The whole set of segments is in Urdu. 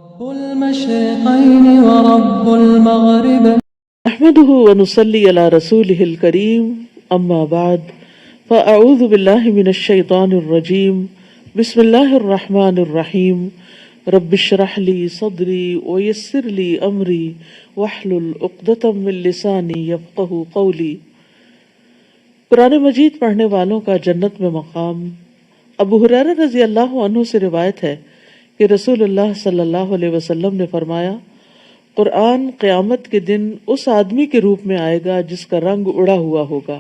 رب المشرقين ورب المغرب نحمده ونصلي على رسوله الكريم اما بعد فاعوذ بالله من الشيطان الرجيم بسم الله الرحمن الرحيم رب اشرح لي صدري ويسر لي امري واحلل عقدة من لساني يفقهوا قولي۔ قرآن مجید پڑھنے والوں کا جنت میں مقام۔ ابو ہریرہ رضی اللہ عنہ سے روایت ہے کہ رسول اللہ صلی اللہ علیہ وسلم نے فرمایا، قرآن قیامت کے دن اس آدمی کے روپ میں آئے گا جس کا رنگ اڑا ہوا ہوگا،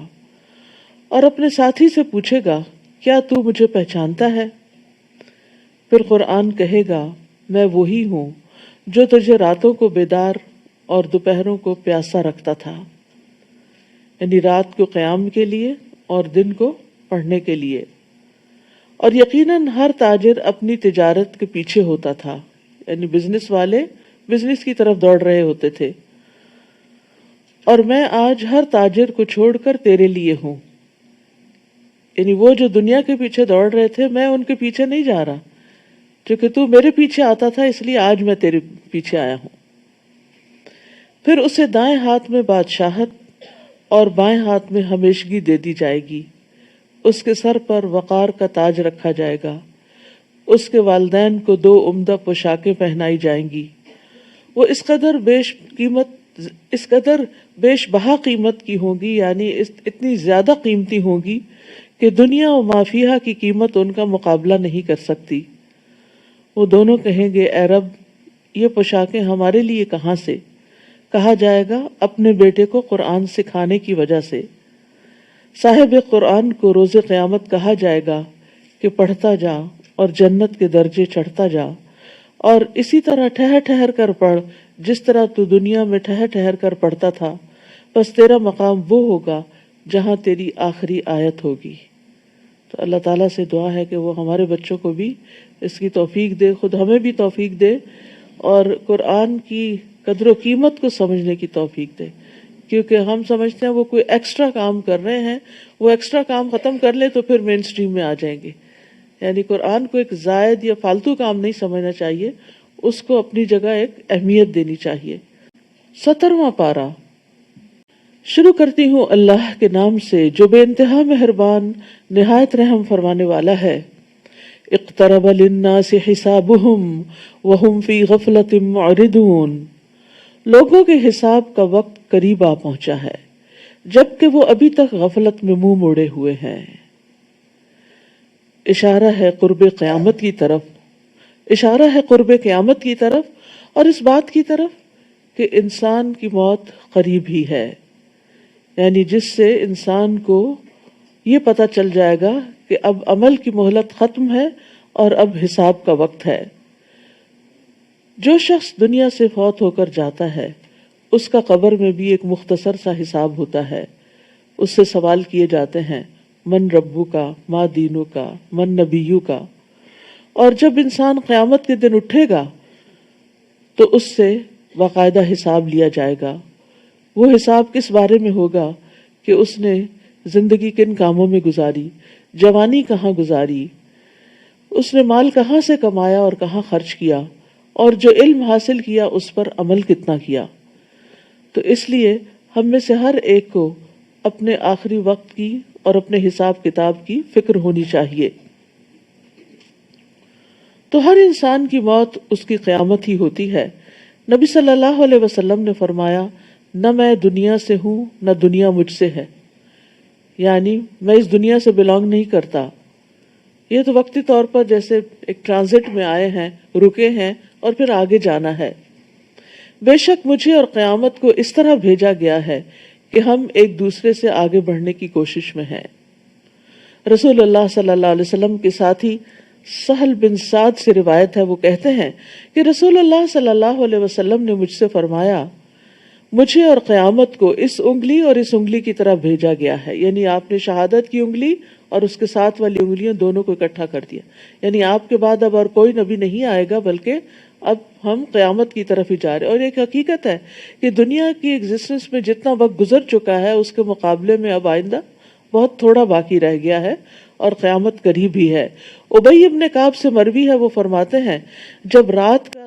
اور اپنے ساتھی سے پوچھے گا، کیا تو مجھے پہچانتا ہے؟ پھر قرآن کہے گا، میں وہی ہوں جو تجھے راتوں کو بیدار اور دوپہروں کو پیاسا رکھتا تھا، یعنی رات کو قیام کے لیے اور دن کو پڑھنے کے لیے۔ اور یقیناً ہر تاجر اپنی تجارت کے پیچھے ہوتا تھا، یعنی بزنس والے بزنس کی طرف دوڑ رہے ہوتے تھے، اور میں آج ہر تاجر کو چھوڑ کر تیرے لیے ہوں، یعنی وہ جو دنیا کے پیچھے دوڑ رہے تھے میں ان کے پیچھے نہیں جا رہا، کیونکہ تو میرے پیچھے آتا تھا اس لیے آج میں تیرے پیچھے آیا ہوں۔ پھر اسے دائیں ہاتھ میں بادشاہت اور بائیں ہاتھ میں ہمیشگی دے دی جائے گی، اس کے سر پر وقار کا تاج رکھا جائے گا، اس کے والدین کو 2 عمدہ پوشاکیں پہنائی جائیں گی، وہ اس قدر بیش بہا قیمت کی ہوں گی، یعنی اتنی زیادہ قیمتی ہوں گی کہ دنیا و ما فیہا کی قیمت ان کا مقابلہ نہیں کر سکتی۔ وہ دونوں کہیں گے، اے رب، یہ پوشاکیں ہمارے لیے کہاں سے؟ کہا جائے گا، اپنے بیٹے کو قرآن سکھانے کی وجہ سے۔ صاحب قرآن کو روز قیامت کہا جائے گا کہ پڑھتا جا اور جنت کے درجے چڑھتا جا، اور اسی طرح ٹھہر ٹھہر کر پڑھ جس طرح تو دنیا میں ٹھہر ٹھہر کر پڑھتا تھا، بس تیرا مقام وہ ہوگا جہاں تیری آخری آیت ہوگی۔ تو اللہ تعالیٰ سے دعا ہے کہ وہ ہمارے بچوں کو بھی اس کی توفیق دے، خود ہمیں بھی توفیق دے، اور قرآن کی قدر و قیمت کو سمجھنے کی توفیق دے، کیونکہ ہم سمجھتے ہیں وہ کوئی ایکسٹرا کام کر رہے ہیں، وہ ایکسٹرا کام ختم کر لیں تو پھر مین سٹریم میں آ جائیں گے۔ یعنی قرآن کو ایک زائد یا فالتو کام نہیں سمجھنا چاہیے، اس کو اپنی جگہ ایک اہمیت دینی چاہیے۔ 17واں پارہ۔ شروع کرتی ہوں اللہ کے نام سے جو بے انتہا مہربان نہایت رحم فرمانے والا ہے۔ اقترب للناس حسابهم وهم فی غفلۃ معرضون۔ لوگوں کے حساب کا وقت قریب آ پہنچا ہے جبکہ وہ ابھی تک غفلت میں منہ موڑے ہوئے ہیں۔ اشارہ ہے قرب قیامت کی طرف، اور اس بات کی طرف کہ انسان کی موت قریب ہی ہے، یعنی جس سے انسان کو یہ پتہ چل جائے گا کہ اب عمل کی مہلت ختم ہے اور اب حساب کا وقت ہے۔ جو شخص دنیا سے فوت ہو کر جاتا ہے اس کا قبر میں بھی ایک مختصر سا حساب ہوتا ہے۔ اس سے سوال کیے جاتے ہیں، من ربو کا، ما دینو کا، من نبیو کا۔ اور جب انسان قیامت کے دن اٹھے گا تو اس سے باقاعدہ حساب لیا جائے گا۔ وہ حساب کس بارے میں ہوگا کہ اس نے زندگی کن کاموں میں گزاری، جوانی کہاں گزاری، اس نے مال کہاں سے کمایا اور کہاں خرچ کیا، اور جو علم حاصل کیا اس پر عمل کتنا کیا۔ تو اس لیے ہم میں سے ہر ایک کو اپنے آخری وقت کی اور اپنے حساب کتاب کی فکر ہونی چاہیے۔ تو ہر انسان کی موت اس کی قیامت ہی ہوتی ہے۔ نبی صلی اللہ علیہ وسلم نے فرمایا، نہ میں دنیا سے ہوں نہ دنیا مجھ سے ہے، یعنی میں اس دنیا سے بلانگ نہیں کرتا۔ یہ تو وقتی طور پر جیسے ایک ٹرانزٹ میں آئے ہیں، رکے ہیں اور پھر آگے جانا ہے۔ بے شک مجھے اور قیامت کو اس طرح بھیجا گیا ہے کہ ہم ایک دوسرے سے آگے بڑھنے کی کوشش میں ہیں۔ رسول اللہ صلی اللہ علیہ وسلم کے ساتھی سہل بن سعد سے روایت ہے، وہ کہتے ہیں کہ رسول اللہ صلی اللہ علیہ وسلم نے مجھ سے فرمایا، مجھے اور قیامت کو اس انگلی اور اس انگلی کی طرح بھیجا گیا ہے، یعنی آپ نے شہادت کی انگلی اور اس کے ساتھ والی انگلیاں دونوں کو اکٹھا کر دیا، یعنی آپ کے بعد اب اور کوئی نبی نہیں آئے گا، بلکہ اب ہم قیامت کی طرف ہی جا رہے ہیں۔ اور ایک حقیقت ہے کہ دنیا کی ایگزسٹنس میں جتنا وقت گزر چکا ہے اس کے مقابلے میں اب آئندہ بہت تھوڑا باقی رہ گیا ہے اور قیامت قریب ہی ہے۔ ابی ابن کعب سے مروی ہے، وہ فرماتے ہیں، جب رات کا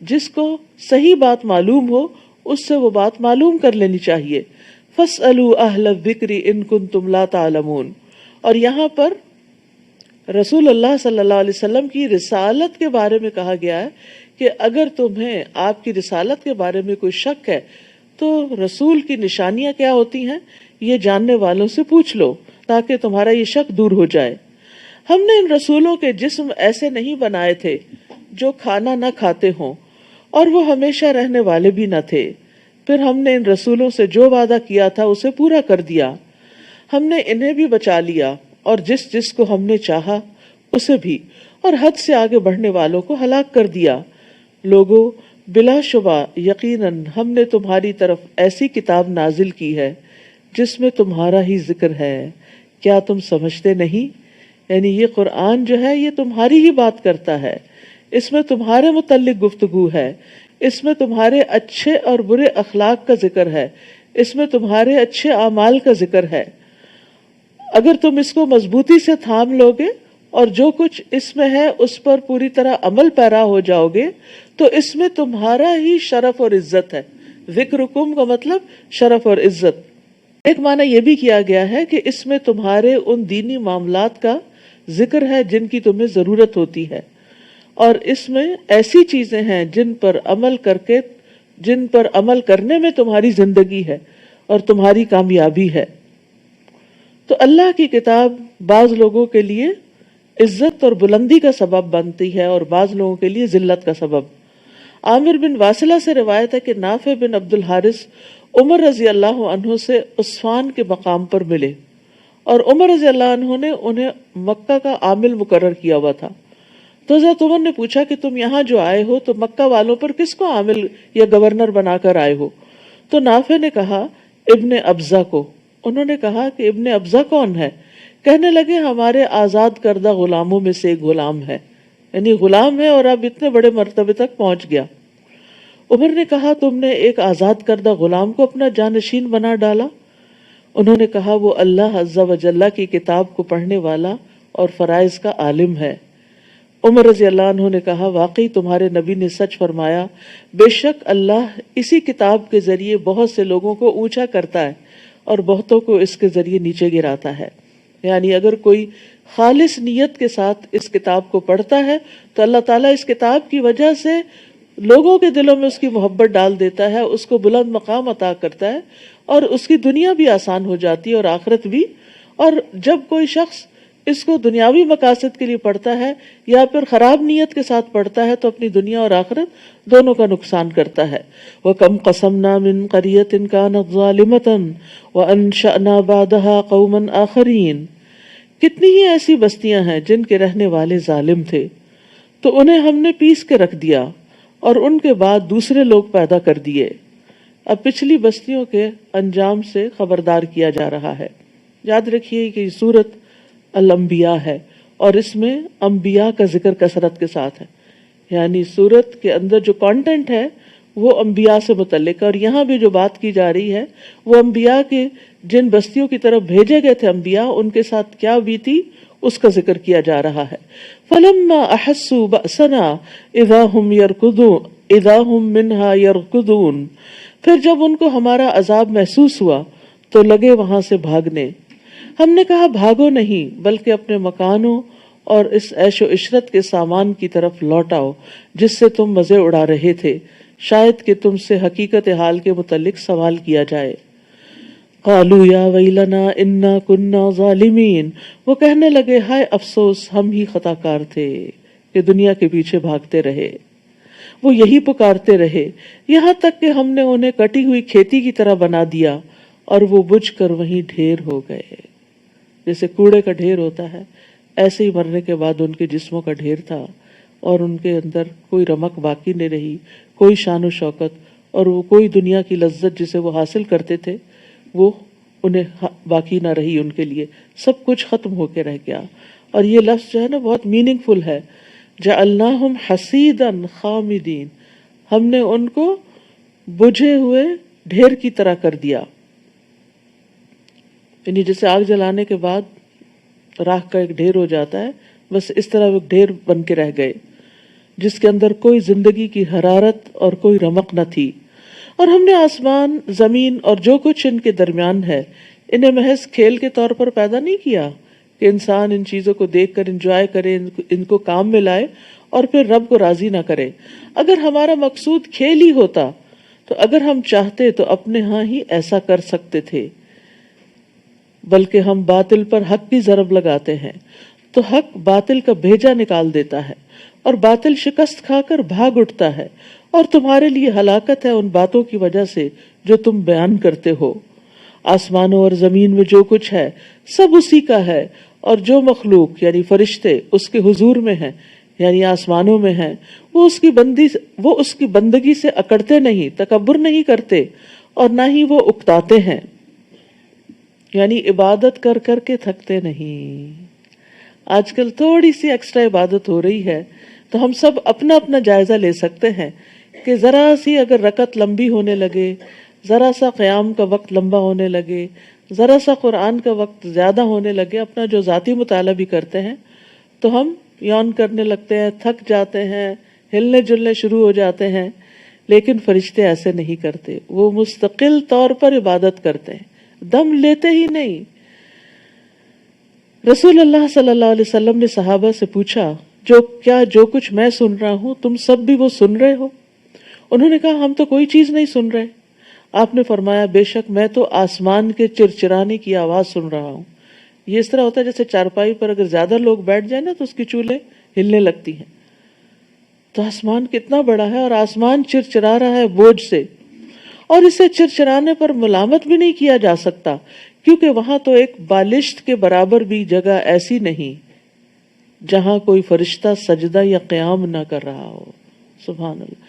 جس کو صحیح بات معلوم ہو اس سے وہ بات معلوم کر لینی چاہیے. فاسألوا اہل الذکر ان کنتم لا تعلمون. اور یہاں پر رسول اللہ صلی اللہ علیہ وسلم کی رسالت کے بارے میں کہا گیا ہے کہ اگر تمہیں آپ کی رسالت کے بارے میں کوئی شک ہے تو رسول کی نشانیاں کیا ہوتی ہیں یہ جاننے والوں سے پوچھ لو تاکہ تمہارا یہ شک دور ہو جائے. ہم نے ان رسولوں کے جسم ایسے نہیں بنائے تھے جو کھانا نہ کھاتے ہوں اور وہ ہمیشہ رہنے والے بھی نہ تھے. پھر ہم نے ان رسولوں سے جو وعدہ کیا تھا اسے پورا کر دیا. ہم نے انہیں بھی بچا لیا اور جس کو ہم نے چاہا اسے بھی، اور حد سے آگے بڑھنے والوں کو ہلاک کر دیا. لوگوں، بلا شبہ یقیناً ہم نے تمہاری طرف ایسی کتاب نازل کی ہے جس میں تمہارا ہی ذکر ہے، کیا تم سمجھتے نہیں؟ یعنی یہ قرآن جو ہے یہ تمہاری ہی بات کرتا ہے، اس میں تمہارے متعلق گفتگو ہے، اس میں تمہارے اچھے اور برے اخلاق کا ذکر ہے، اس میں تمہارے اچھے اعمال کا ذکر ہے. اگر تم اس کو مضبوطی سے تھام لوگے اور جو کچھ اس میں ہے اس پر پوری طرح عمل پیرا ہو جاؤ گے تو اس میں تمہارا ہی شرف اور عزت ہے. ذکرکم کا مطلب شرف اور عزت. ایک معنی یہ بھی کیا گیا ہے کہ اس میں تمہارے ان دینی معاملات کا ذکر ہے جن کی تمہیں ضرورت ہوتی ہے، اور اس میں ایسی چیزیں ہیں جن پر عمل کرنے میں تمہاری زندگی ہے اور تمہاری کامیابی ہے. تو اللہ کی کتاب بعض لوگوں کے لیے عزت اور بلندی کا سبب بنتی ہے اور بعض لوگوں کے لیے ذلت کا سبب. عامر بن واصلہ سے روایت ہے کہ نافع بن عبد الحارث عمر رضی اللہ عنہ سے عصفان کے مقام پر ملے اور عمر رضی اللہ عنہ نے انہیں مکہ کا عامل مقرر کیا ہوا تھا. تو حضرت عمر نے پوچھا کہ تم یہاں جو آئے ہو تو مکہ والوں پر کس کو عامل یا گورنر بنا کر آئے ہو؟ تو نافع نے کہا ابن ابزہ کو. انہوں نے کہا کہ ابن ابزہ کون ہے؟ کہنے لگے ہمارے آزاد کردہ غلاموں میں سے ایک غلام ہے، یعنی غلام ہے اور اب اتنے بڑے مرتبے تک پہنچ گیا. عمر نے کہا تم نے ایک آزاد کردہ غلام کو اپنا جانشین بنا ڈالا؟ انہوں نے کہا وہ اللہ عز و جل کی کتاب کو پڑھنے والا اور فرائض کا عالم ہے. عمر رضی اللہ عنہ نے کہا واقعی تمہارے نبی نے سچ فرمایا، بے شک اللہ اسی کتاب کے ذریعے بہت سے لوگوں کو اونچا کرتا ہے اور بہتوں کو اس کے ذریعے نیچے گراتا ہے. یعنی اگر کوئی خالص نیت کے ساتھ اس کتاب کو پڑھتا ہے تو اللہ تعالیٰ اس کتاب کی وجہ سے لوگوں کے دلوں میں اس کی محبت ڈال دیتا ہے، اس کو بلند مقام عطا کرتا ہے اور اس کی دنیا بھی آسان ہو جاتی ہے اور آخرت بھی. اور جب کوئی شخص اس کو دنیاوی مقاصد کے لیے پڑھتا ہے یا پھر خراب نیت کے ساتھ پڑھتا ہے تو اپنی دنیا اور آخرت دونوں کا نقصان کرتا ہے. وَكَمْ قَصَمْنَا مِنْ قَرْيَةٍ كَانَتْ ظَالِمَةً وَأَنشَأْنَا بَعْدَهَا قَوْمًا آخَرِينَ. کتنی ہی ایسی بستیاں ہیں جن کے رہنے والے ظالم تھے تو انہیں ہم نے پیس کے رکھ دیا اور ان کے بعد دوسرے لوگ پیدا کر دیے. اب پچھلی بستیوں کے انجام سے خبردار کیا جا رہا ہے. یاد رکھیے کہ یہ سورت الانبیاء ہے اور اس میں انبیاء کا ذکر کثرت کے ساتھ ہے، یعنی سورت کے اندر جو کانٹینٹ ہے وہ انبیاء سے متعلق ہے. اور یہاں بھی جو بات کی جا رہی ہے وہ انبیاء کے جن بستیوں کی طرف بھیجے گئے تھے انبیاء، ان کے ساتھ کیا بیتی اس کا ذکر کیا جا رہا ہے. فَلَمَّا أَحَسُّوا بَأْسَنَا إِذَا هُمْ مِنْهَا يَرْكُضُونَ. پھر جب ان کو ہمارا عذاب محسوس ہوا تو لگے وہاں سے بھاگنے. ہم نے کہا بھاگو نہیں بلکہ اپنے مکانوں اور اس عیش و عشرت کے سامان کی طرف لوٹ آؤ جس سے تم مزے اڑا رہے تھے، شاید کہ تم سے حقیقت حال کے متعلق سوال کیا جائے. قالوا یا ویلنا انا کننا ظالمین. وہ کہنے لگے ہائے افسوس ہم ہی خطا کار تھے کہ دنیا کے پیچھے بھاگتے رہے. وہ یہی پکارتے رہے یہاں تک کہ ہم نے انہیں کٹی ہوئی کھیتی کی طرح بنا دیا اور وہ بجھ کر وہیں ڈھیر ہو گئے. جیسے کوڑے کا ڈھیر ہوتا ہے ایسے ہی مرنے کے بعد ان کے جسموں کا ڈھیر تھا اور ان کے اندر کوئی رمق باقی نہیں رہی، کوئی شان و شوکت اور وہ کوئی دنیا کی لذت جسے وہ حاصل کرتے تھے وہ انہیں باقی نہ رہی. ان کے لیے سب کچھ ختم ہو کے رہ گیا. اور یہ لفظ جو ہے نا بہت میننگ فل ہے، جعلناہم حصیدا خامدین. ہم نے ان کو بجھے ہوئے ڈھیر کی طرح کر دیا، یعنی جیسے آگ جلانے کے بعد راکھ کا ایک ڈھیر ہو جاتا ہے، بس اس طرح وہ ڈھیر بن کے رہ گئے. جس کے اندر کوئی زندگی کی حرارت اور کوئی رمق نہ تھی، اور ہم نے آسمان، زمین اور جو کچھ ان کے درمیان ہے انہیں محض کھیل کے طور پر پیدا نہیں کیا کہ انسان ان چیزوں کو دیکھ کر انجوائے کرے، ان کو کام میں لائے اور پھر رب کو راضی نہ کرے۔ اگر ہمارا مقصود کھیل ہی ہوتا تو اگر ہم چاہتے تو اپنے ہاں ہی ایسا کر سکتے تھے، بلکہ ہم باطل پر حق کی ضرب لگاتے ہیں تو حق باطل کا بھیجا نکال دیتا ہے اور باطل شکست کھا کر بھاگ اٹھتا ہے، اور تمہارے لیے ہلاکت ہے ان باتوں کی وجہ سے جو تم بیان کرتے ہو۔ آسمانوں اور زمین میں جو کچھ ہے سب اسی کا ہے، اور جو مخلوق یعنی فرشتے اس کے حضور میں ہیں یعنی آسمانوں میں ہیں، وہ اس کی بندگی سے اکڑتے نہیں، تکبر نہیں کرتے، اور نہ ہی وہ اکتاتے ہیں، یعنی عبادت کر کر کے تھکتے نہیں۔ آج کل تھوڑی سی ایکسٹرا عبادت ہو رہی ہے تو ہم سب اپنا اپنا جائزہ لے سکتے ہیں کہ ذرا سی اگر رکعت لمبی ہونے لگے، ذرا سا قیام کا وقت لمبا ہونے لگے، ذرا سا قرآن کا وقت زیادہ ہونے لگے، اپنا جو ذاتی مطالعہ بھی کرتے ہیں تو ہم یون کرنے لگتے ہیں، تھک جاتے ہیں، ہلنے جلنے شروع ہو جاتے ہیں۔ لیکن فرشتے ایسے نہیں کرتے، وہ مستقل طور پر عبادت کرتے ہیں، دم لیتے ہی نہیں۔ رسول اللہ صلی اللہ علیہ وسلم نے صحابہ سے پوچھا، جو کچھ میں سن رہا ہوں تم سب بھی وہ سن رہے ہو؟ انہوں نے کہا ہم تو کوئی چیز نہیں سن رہے۔ آپ نے فرمایا بے شک میں تو آسمان کے چرچرانے کی آواز سن رہا ہوں۔ یہ اس طرح ہوتا ہے جیسے چارپائی پر اگر زیادہ لوگ بیٹھ جائیں نا تو اس کی چولیں ہلنے لگتی ہیں۔ تو آسمان کتنا بڑا ہے، اور آسمان چرچرا رہا ہے بوجھ سے، اور اسے چرچرانے پر ملامت بھی نہیں کیا جا سکتا، کیونکہ وہاں تو ایک بالشت کے برابر بھی جگہ ایسی نہیں جہاں کوئی فرشتہ سجدہ یا قیام نہ کر رہا ہو۔ سبحان اللہ۔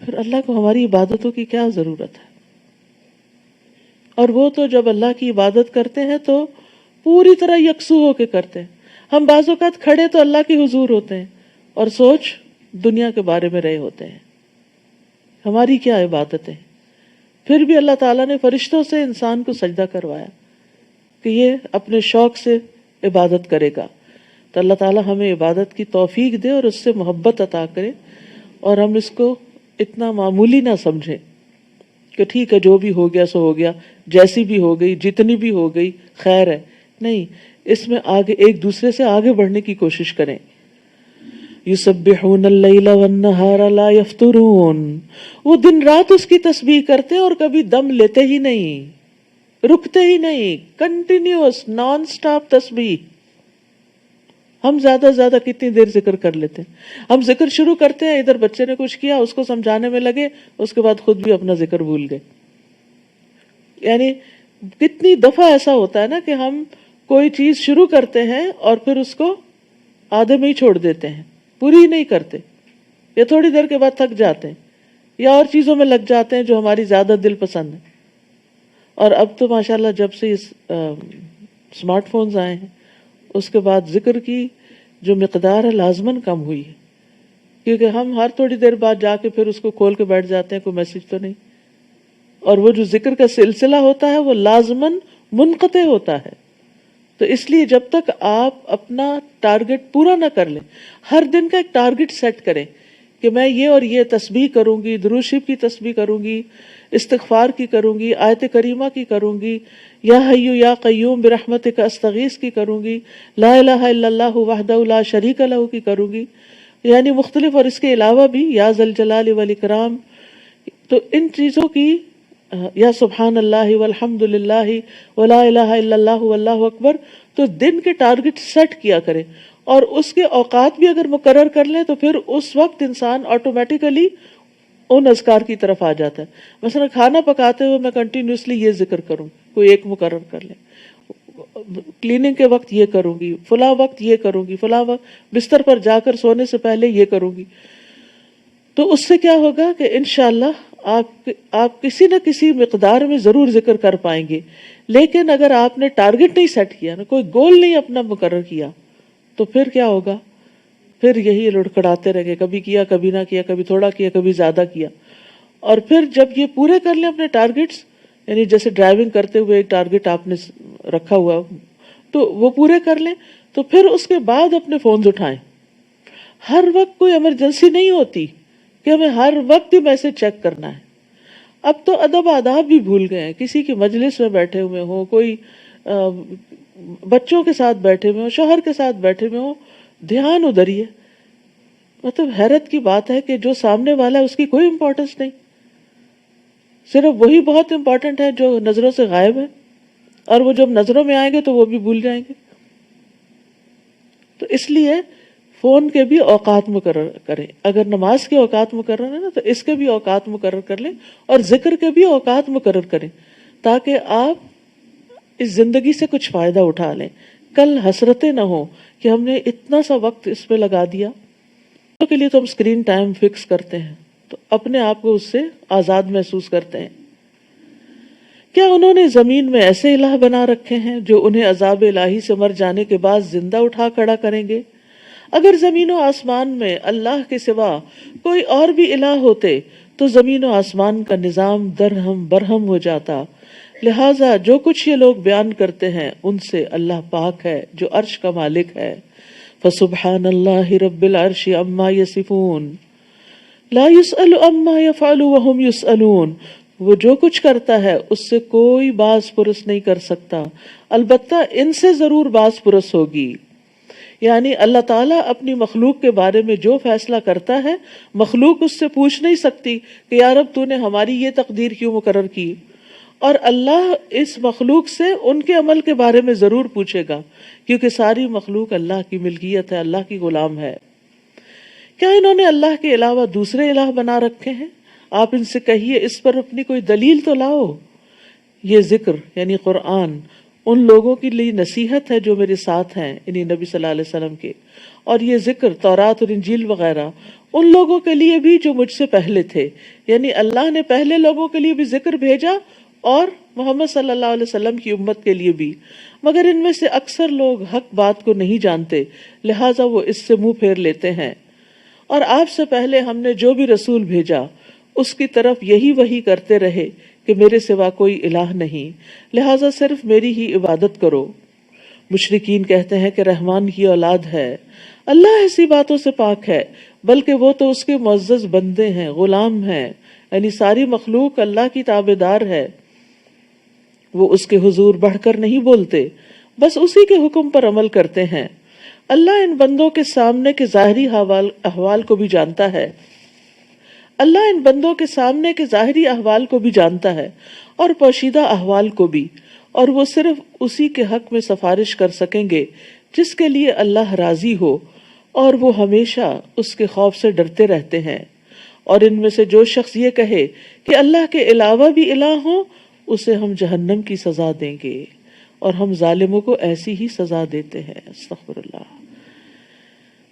پھر اللہ کو ہماری عبادتوں کی کیا ضرورت ہے؟ اور وہ تو جب اللہ کی عبادت کرتے ہیں تو پوری طرح یکسو ہو کے کرتے ہیں۔ ہم بعض اوقات کھڑے تو اللہ کے حضور ہوتے ہیں اور سوچ دنیا کے بارے میں رہے ہوتے ہیں۔ ہماری کیا عبادت ہے؟ پھر بھی اللہ تعالیٰ نے فرشتوں سے انسان کو سجدہ کروایا کہ یہ اپنے شوق سے عبادت کرے گا۔ تو اللہ تعالیٰ ہمیں عبادت کی توفیق دے اور اس سے محبت عطا کرے، اور ہم اس کو اتنا معمولی نہ سمجھیں کہ ٹھیک ہے جو بھی ہو گیا سو ہو گیا، جیسی بھی ہو گئی، جتنی بھی ہو گئی خیر ہے۔ نہیں، اس میں آگے ایک دوسرے سے آگے بڑھنے کی کوشش کریں۔ یسبحون اللیل والنہار لا یفترون، وہ دن رات اس کی تسبیح کرتے اور کبھی دم لیتے ہی نہیں، رکتے ہی نہیں، کنٹینیوس نان سٹاپ تسبیح۔ ہم زیادہ سے زیادہ کتنی دیر ذکر کر لیتے ہیں؟ ہم ذکر شروع کرتے ہیں، ادھر بچے نے کچھ کیا، اس کو سمجھانے میں لگے، اس کے بعد خود بھی اپنا ذکر بھول گئے۔ یعنی کتنی دفعہ ایسا ہوتا ہے نا کہ ہم کوئی چیز شروع کرتے ہیں اور پھر اس کو آدھے میں ہی چھوڑ دیتے ہیں، پوری ہی نہیں کرتے، یا تھوڑی دیر کے بعد تھک جاتے ہیں، یا اور چیزوں میں لگ جاتے ہیں جو ہماری زیادہ دل پسند ہے۔ اور اب تو ماشاءاللہ جب سے اسمارٹ فونز آئے ہیں اس کے بعد ذکر کی جو مقدار ہے لازماً کم ہوئی ہے، کیونکہ ہم ہر تھوڑی دیر بعد جا کے پھر اس کو کھول کے بیٹھ جاتے ہیں، کوئی میسج تو نہیں، اور وہ جو ذکر کا سلسلہ ہوتا ہے وہ لازماً منقطع ہوتا ہے۔ تو اس لیے جب تک آپ اپنا ٹارگٹ پورا نہ کر لیں، ہر دن کا ایک ٹارگٹ سیٹ کریں کہ میں یہ اور یہ تسبیح کروں گی، درود شریف کی تسبیح کروں گی، استغفار کی کروں گی، آیت کریمہ کی کروں گی، یا حیو یا قیوم برحمتک استغیث کی کروں گی، لا الہ الا اللہ وحدہ لا شریک لہ کی کروں گی، یعنی مختلف، اور اس کے علاوہ بھی یا ذی الجلال والاکرام۔ تو ان چیزوں کی یا سبحان اللہ والحمد للہ ولا الہ الا اللہ واللہ اکبر، تو دن کے ٹارگٹ سیٹ کیا کریں، اور اس کے اوقات بھی اگر مقرر کر لیں تو پھر اس وقت انسان آٹومیٹیکلی ان اذکار کی طرف آ جاتا ہے۔ مثلا کھانا پکاتے ہوئے میں کنٹینیوسلی یہ ذکر کروں، کوئی ایک مقرر کر لیں، کلیننگ کے وقت یہ کروں گی، فلاں وقت یہ کروں گی، فلاں وقت بستر پر جا کر سونے سے پہلے یہ کروں گی۔ تو اس سے کیا ہوگا کہ انشاءاللہ آپ کسی نہ کسی مقدار میں ضرور ذکر کر پائیں گے۔ لیکن اگر آپ نے ٹارگٹ نہیں سیٹ کیا نا، کوئی گول نہیں اپنا مقرر کیا، تو پھر کیا ہوگا؟ پھر یہی لڑکھڑاتے رہ گئے، کبھی کیا کبھی نہ کیا، کبھی تھوڑا کیا کبھی زیادہ کیا۔ اور پھر جب یہ پورے کر لیں اپنے ٹارگٹس، یعنی جیسے ڈرائیونگ کرتے ہوئے ایک ٹارگٹ آپ نے رکھا ہوا تو وہ پورے کر لیں، تو پھر اس کے بعد اپنے فونز اٹھائیں، ہر وقت کوئی ایمرجنسی نہیں ہوتی کہ ہمیں ہر وقت ہی میسج چیک کرنا ہے. اب تو ادب آداب بھی بھول گئے ہیں. کسی کی مجلس میں بیٹھے ہوئے ہوں، کوئی بچوں کے ساتھ بیٹھے ہوئے ہوں، شوہر کے ساتھ بیٹھے ہوئے ہوں، دھیان ادھر ہی ہے. مطلب حیرت کی بات ہے کہ جو سامنے والا ہے اس کی کوئی امپورٹنس نہیں، صرف وہی بہت امپورٹنٹ ہے جو نظروں سے غائب ہے، اور وہ جب نظروں میں آئیں گے تو وہ بھی بھول جائیں گے. تو اس لیے فون کے بھی اوقات مقرر کریں. اگر نماز کے اوقات مقرر ہیں نا تو اس کے بھی اوقات مقرر کر لیں، اور ذکر کے بھی اوقات مقرر کریں تاکہ آپ اس زندگی سے کچھ فائدہ اٹھا لیں. کل حسرتیں نہ ہو کہ ہم نے اتنا سا وقت اس پہ لگا دیا. تو کے لیے تو ہم اسکرین ٹائم فکس کرتے ہیں تو اپنے آپ کو اس سے آزاد محسوس کرتے ہیں. کیا انہوں نے زمین میں ایسے الہ بنا رکھے ہیں جو انہیں عذاب الہی سے مر جانے کے بعد زندہ اٹھا کھڑا کریں گے؟ اگر زمین و آسمان میں اللہ کے سوا کوئی اور بھی الہ ہوتے تو زمین و آسمان کا نظام درہم برہم ہو جاتا. لہٰذا جو کچھ یہ لوگ بیان کرتے ہیں ان سے اللہ پاک ہے جو عرش کا مالک ہے. فسبحان اللہ رب العرش عما یصفون لا یسأل عما یفعل وهم یسألون. وہ جو کچھ کرتا ہے اس سے کوئی باز پرس نہیں کر سکتا، البتہ ان سے ضرور باز پرس ہوگی. یعنی اللہ تعالیٰ اپنی مخلوق کے بارے میں جو فیصلہ کرتا ہے مخلوق اس سے پوچھ نہیں سکتی کہ یا رب تو نے ہماری یہ تقدیر کیوں مقرر کی، اور اللہ اس مخلوق سے ان کے عمل کے بارے میں ضرور پوچھے گا کیونکہ ساری مخلوق اللہ کی ملکیت ہے، اللہ کی غلام ہے. کیا انہوں نے اللہ کے علاوہ دوسرے الہ بنا رکھے ہیں؟ آپ ان سے کہیے اس پر اپنی کوئی دلیل تو لاؤ. یہ ذکر یعنی قرآن ان لوگوں کے لیے نصیحت ہے جو میرے ساتھ ہیں، یعنی نبی صلی اللہ علیہ وسلم کے، اور یہ ذکر تورات اور انجیل وغیرہ ان لوگوں کے لیے بھی جو مجھ سے پہلے تھے. یعنی اللہ نے پہلے لوگوں کے لیے بھی ذکر بھیجا اور محمد صلی اللہ علیہ وسلم کی امت کے لیے بھی، مگر ان میں سے اکثر لوگ حق بات کو نہیں جانتے، لہٰذا وہ اس سے منہ پھیر لیتے ہیں. اور آپ سے پہلے ہم نے جو بھی رسول بھیجا اس کی طرف یہی وحی کرتے رہے کہ میرے سوا کوئی الہ نہیں، لہٰذا صرف میری ہی عبادت کرو. مشرکین کہتے ہیں کہ رحمان کی اولاد ہے. اللہ ایسی باتوں سے پاک ہے، بلکہ وہ تو اس کے معزز بندے ہیں، غلام ہیں. یعنی ساری مخلوق اللہ کی تابعدار ہے، وہ اس کے حضور بڑھ کر نہیں بولتے، بس اسی کے حکم پر عمل کرتے ہیں. اللہ ان بندوں کے سامنے کے ظاہری احوال کو بھی جانتا ہے. اللہ ان بندوں کے سامنے کے ظاہری احوال کو بھی جانتا ہے اور پوشیدہ احوال کو بھی، اور وہ صرف اسی کے حق میں سفارش کر سکیں گے جس کے لیے اللہ راضی ہو، اور وہ ہمیشہ اس کے خوف سے ڈرتے رہتے ہیں. اور ان میں سے جو شخص یہ کہے کہ اللہ کے علاوہ بھی الہ ہوں اسے ہم جہنم کی سزا دیں گے، اور ہم ظالموں کو ایسی ہی سزا دیتے ہیں. استغفر اللہ.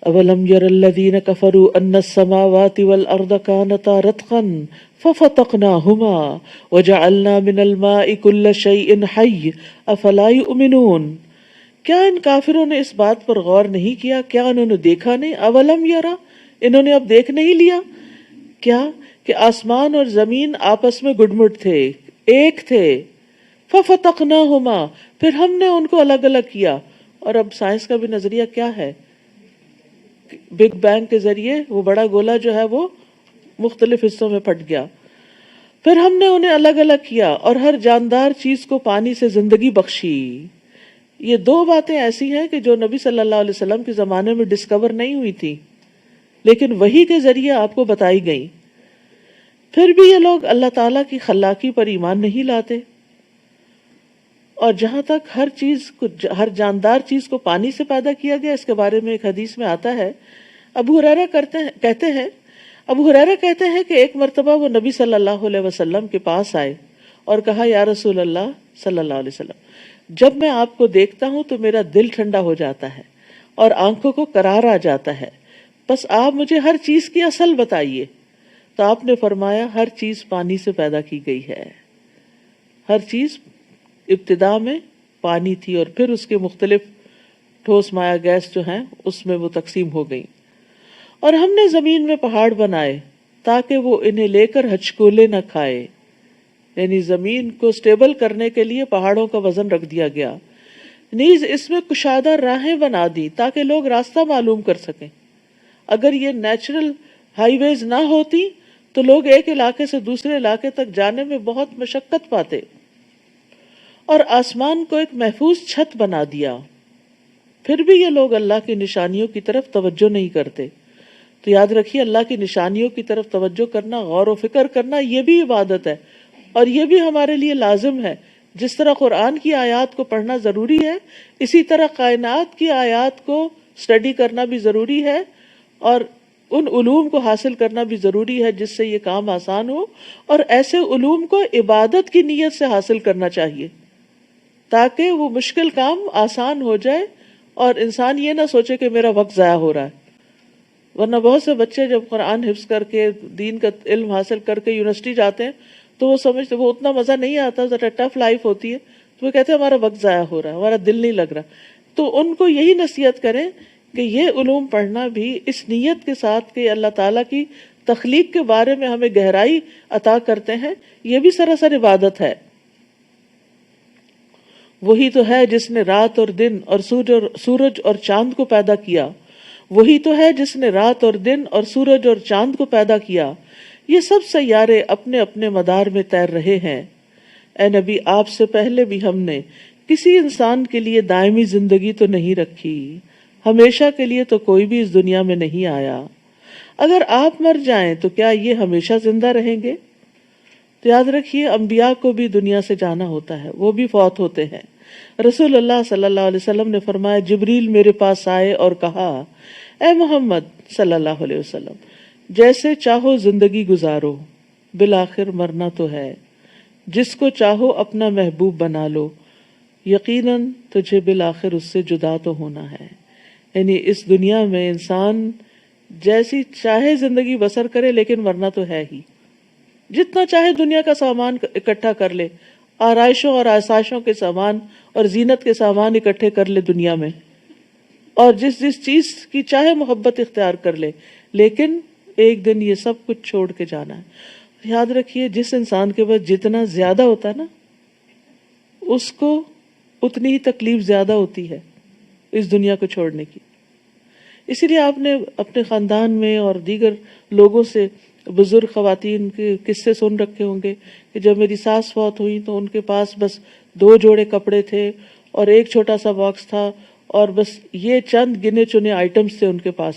اولم یر الذین کفروا ان السماوات والارض کانتا رتقا ففتقناهما وجعلنا من الماء كل شیء حی افلا یؤمنون. کیا ان کافروں نے اس بات پر غور نہیں کیا؟ کیا انہوں نے دیکھا نہیں؟ اولم یرا، انہوں نے اب دیکھ نہیں لیا کیا کہ آسمان اور زمین آپس میں گڈمٹ تھے، ایک تھے. ففتقناهما، پھر ہم نے ان کو الگ الگ کیا. اور اب سائنس کا بھی نظریہ کیا ہے؟ بگ بینگ کے ذریعے وہ بڑا گولا جو ہے وہ مختلف حصوں میں پھٹ گیا. پھر ہم نے انہیں الگ الگ کیا اور ہر جاندار چیز کو پانی سے زندگی بخشی. یہ دو باتیں ایسی ہیں کہ جو نبی صلی اللہ علیہ وسلم کے زمانے میں ڈسکور نہیں ہوئی تھی لیکن وحی کے ذریعے آپ کو بتائی گئی. پھر بھی یہ لوگ اللہ تعالیٰ کی خلاقی پر ایمان نہیں لاتے. اور جہاں تک ہر جاندار چیز کو پانی سے پیدا کیا گیا، اس کے بارے میں ایک حدیث میں آتا ہے، ابو ہریرہ کہتے ہیں کہ ایک مرتبہ وہ نبی صلی اللہ علیہ وسلم کے پاس آئے اور کہا، یا رسول اللہ صلی اللہ علیہ وسلم، جب میں آپ کو دیکھتا ہوں تو میرا دل ٹھنڈا ہو جاتا ہے اور آنکھوں کو قرار آ جاتا ہے، بس آپ مجھے ہر چیز کی اصل بتائیے. تو آپ نے فرمایا، ہر چیز پانی سے پیدا کی گئی ہے. ہر چیز ابتدا میں پانی تھی اور پھر اس کے مختلف ٹھوس مائع گیس جو ہیں اس میں وہ تقسیم ہو گئی. اور ہم نے زمین میں پہاڑ بنائے تاکہ وہ انہیں لے کر ہچکولے نہ کھائے. یعنی زمین کو سٹیبل کرنے کے لیے پہاڑوں کا وزن رکھ دیا گیا. نیز اس میں کشادہ راہیں بنا دی تاکہ لوگ راستہ معلوم کر سکیں. اگر یہ نیچرل ہائی ویز نہ ہوتی تو لوگ ایک علاقے سے دوسرے علاقے تک جانے میں بہت مشقت پاتے. اور آسمان کو ایک محفوظ چھت بنا دیا، پھر بھی یہ لوگ اللہ کی نشانیوں کی طرف توجہ نہیں کرتے. تو یاد رکھیے، اللہ کی نشانیوں کی طرف توجہ کرنا، غور و فکر کرنا، یہ بھی عبادت ہے، اور یہ بھی ہمارے لیے لازم ہے. جس طرح قرآن کی آیات کو پڑھنا ضروری ہے، اسی طرح کائنات کی آیات کو اسٹڈی کرنا بھی ضروری ہے، اور ان علوم کو حاصل کرنا بھی ضروری ہے جس سے یہ کام آسان ہو. اور ایسے علوم کو عبادت کی نیت سے حاصل کرنا چاہیے تاکہ وہ مشکل کام آسان ہو جائے اور انسان یہ نہ سوچے کہ میرا وقت ضائع ہو رہا ہے. ورنہ بہت سے بچے جب قرآن حفظ کر کے دین کا علم حاصل کر کے یونیورسٹی جاتے ہیں تو وہ سمجھتے وہ اتنا مزہ نہیں آتا، ذرا ٹف لائف ہوتی ہے، تو وہ کہتے ہیں ہمارا وقت ضائع ہو رہا ہے، ہمارا دل نہیں لگ رہا. تو ان کو یہی نصیحت کریں کہ یہ علوم پڑھنا بھی اس نیت کے ساتھ کہ اللہ تعالیٰ کی تخلیق کے بارے میں ہمیں گہرائی عطا کرتے ہیں، یہ بھی سراسر عبادت ہے. وہی تو ہے جس نے رات اور دن اور سورج اور چاند کو پیدا کیا. وہی تو ہے جس نے رات اور دن اور سورج اور چاند کو پیدا کیا. یہ سب سیارے اپنے اپنے مدار میں تیر رہے ہیں. اے نبی، آپ سے پہلے بھی ہم نے کسی انسان کے لیے دائمی زندگی تو نہیں رکھی، ہمیشہ کے لیے تو کوئی بھی اس دنیا میں نہیں آیا. اگر آپ مر جائیں تو کیا یہ ہمیشہ زندہ رہیں گے؟ تو یاد رکھیے، انبیاء کو بھی دنیا سے جانا ہوتا ہے، وہ بھی فوت ہوتے ہیں. رسول اللہ صلی اللہ علیہ وسلم نے فرمایا، جبریل میرے پاس آئے اور کہا، اے محمد صلی اللہ علیہ وسلم، جیسے چاہو زندگی گزارو، بالآخر مرنا تو ہے. جس کو چاہو اپنا محبوب بنا لو، یقیناً تجھے بالآخر اس سے جدا تو ہونا ہے. یعنی اس دنیا میں انسان جیسی چاہے زندگی بسر کرے لیکن مرنا تو ہے ہی. جتنا چاہے دنیا کا سامان اکٹھا کر لے، آرائشوں اور آسائشوں کے سامان اور زینت کے سامان اکٹھے کر لے دنیا میں، اور جس چیز کی چاہے محبت اختیار کر لے، لیکن ایک دن یہ سب کچھ چھوڑ کے جانا ہے. یاد رکھیے، جس انسان کے پاس جتنا زیادہ ہوتا ہے نا، اس کو اتنی ہی تکلیف زیادہ ہوتی ہے اس دنیا کو چھوڑنے کی. اسی لیے آپ نے اپنے خاندان میں اور دیگر لوگوں سے، بزرگ خواتین کے قصے سن رکھے ہوں گے کہ جب میری ساس فوت ہوئی تو ان کے پاس بس 2 جوڑے کپڑے تھے اور ایک چھوٹا سا باکس تھا، اور بس یہ چند گنے چنے آئٹمز تھے ان کے پاس.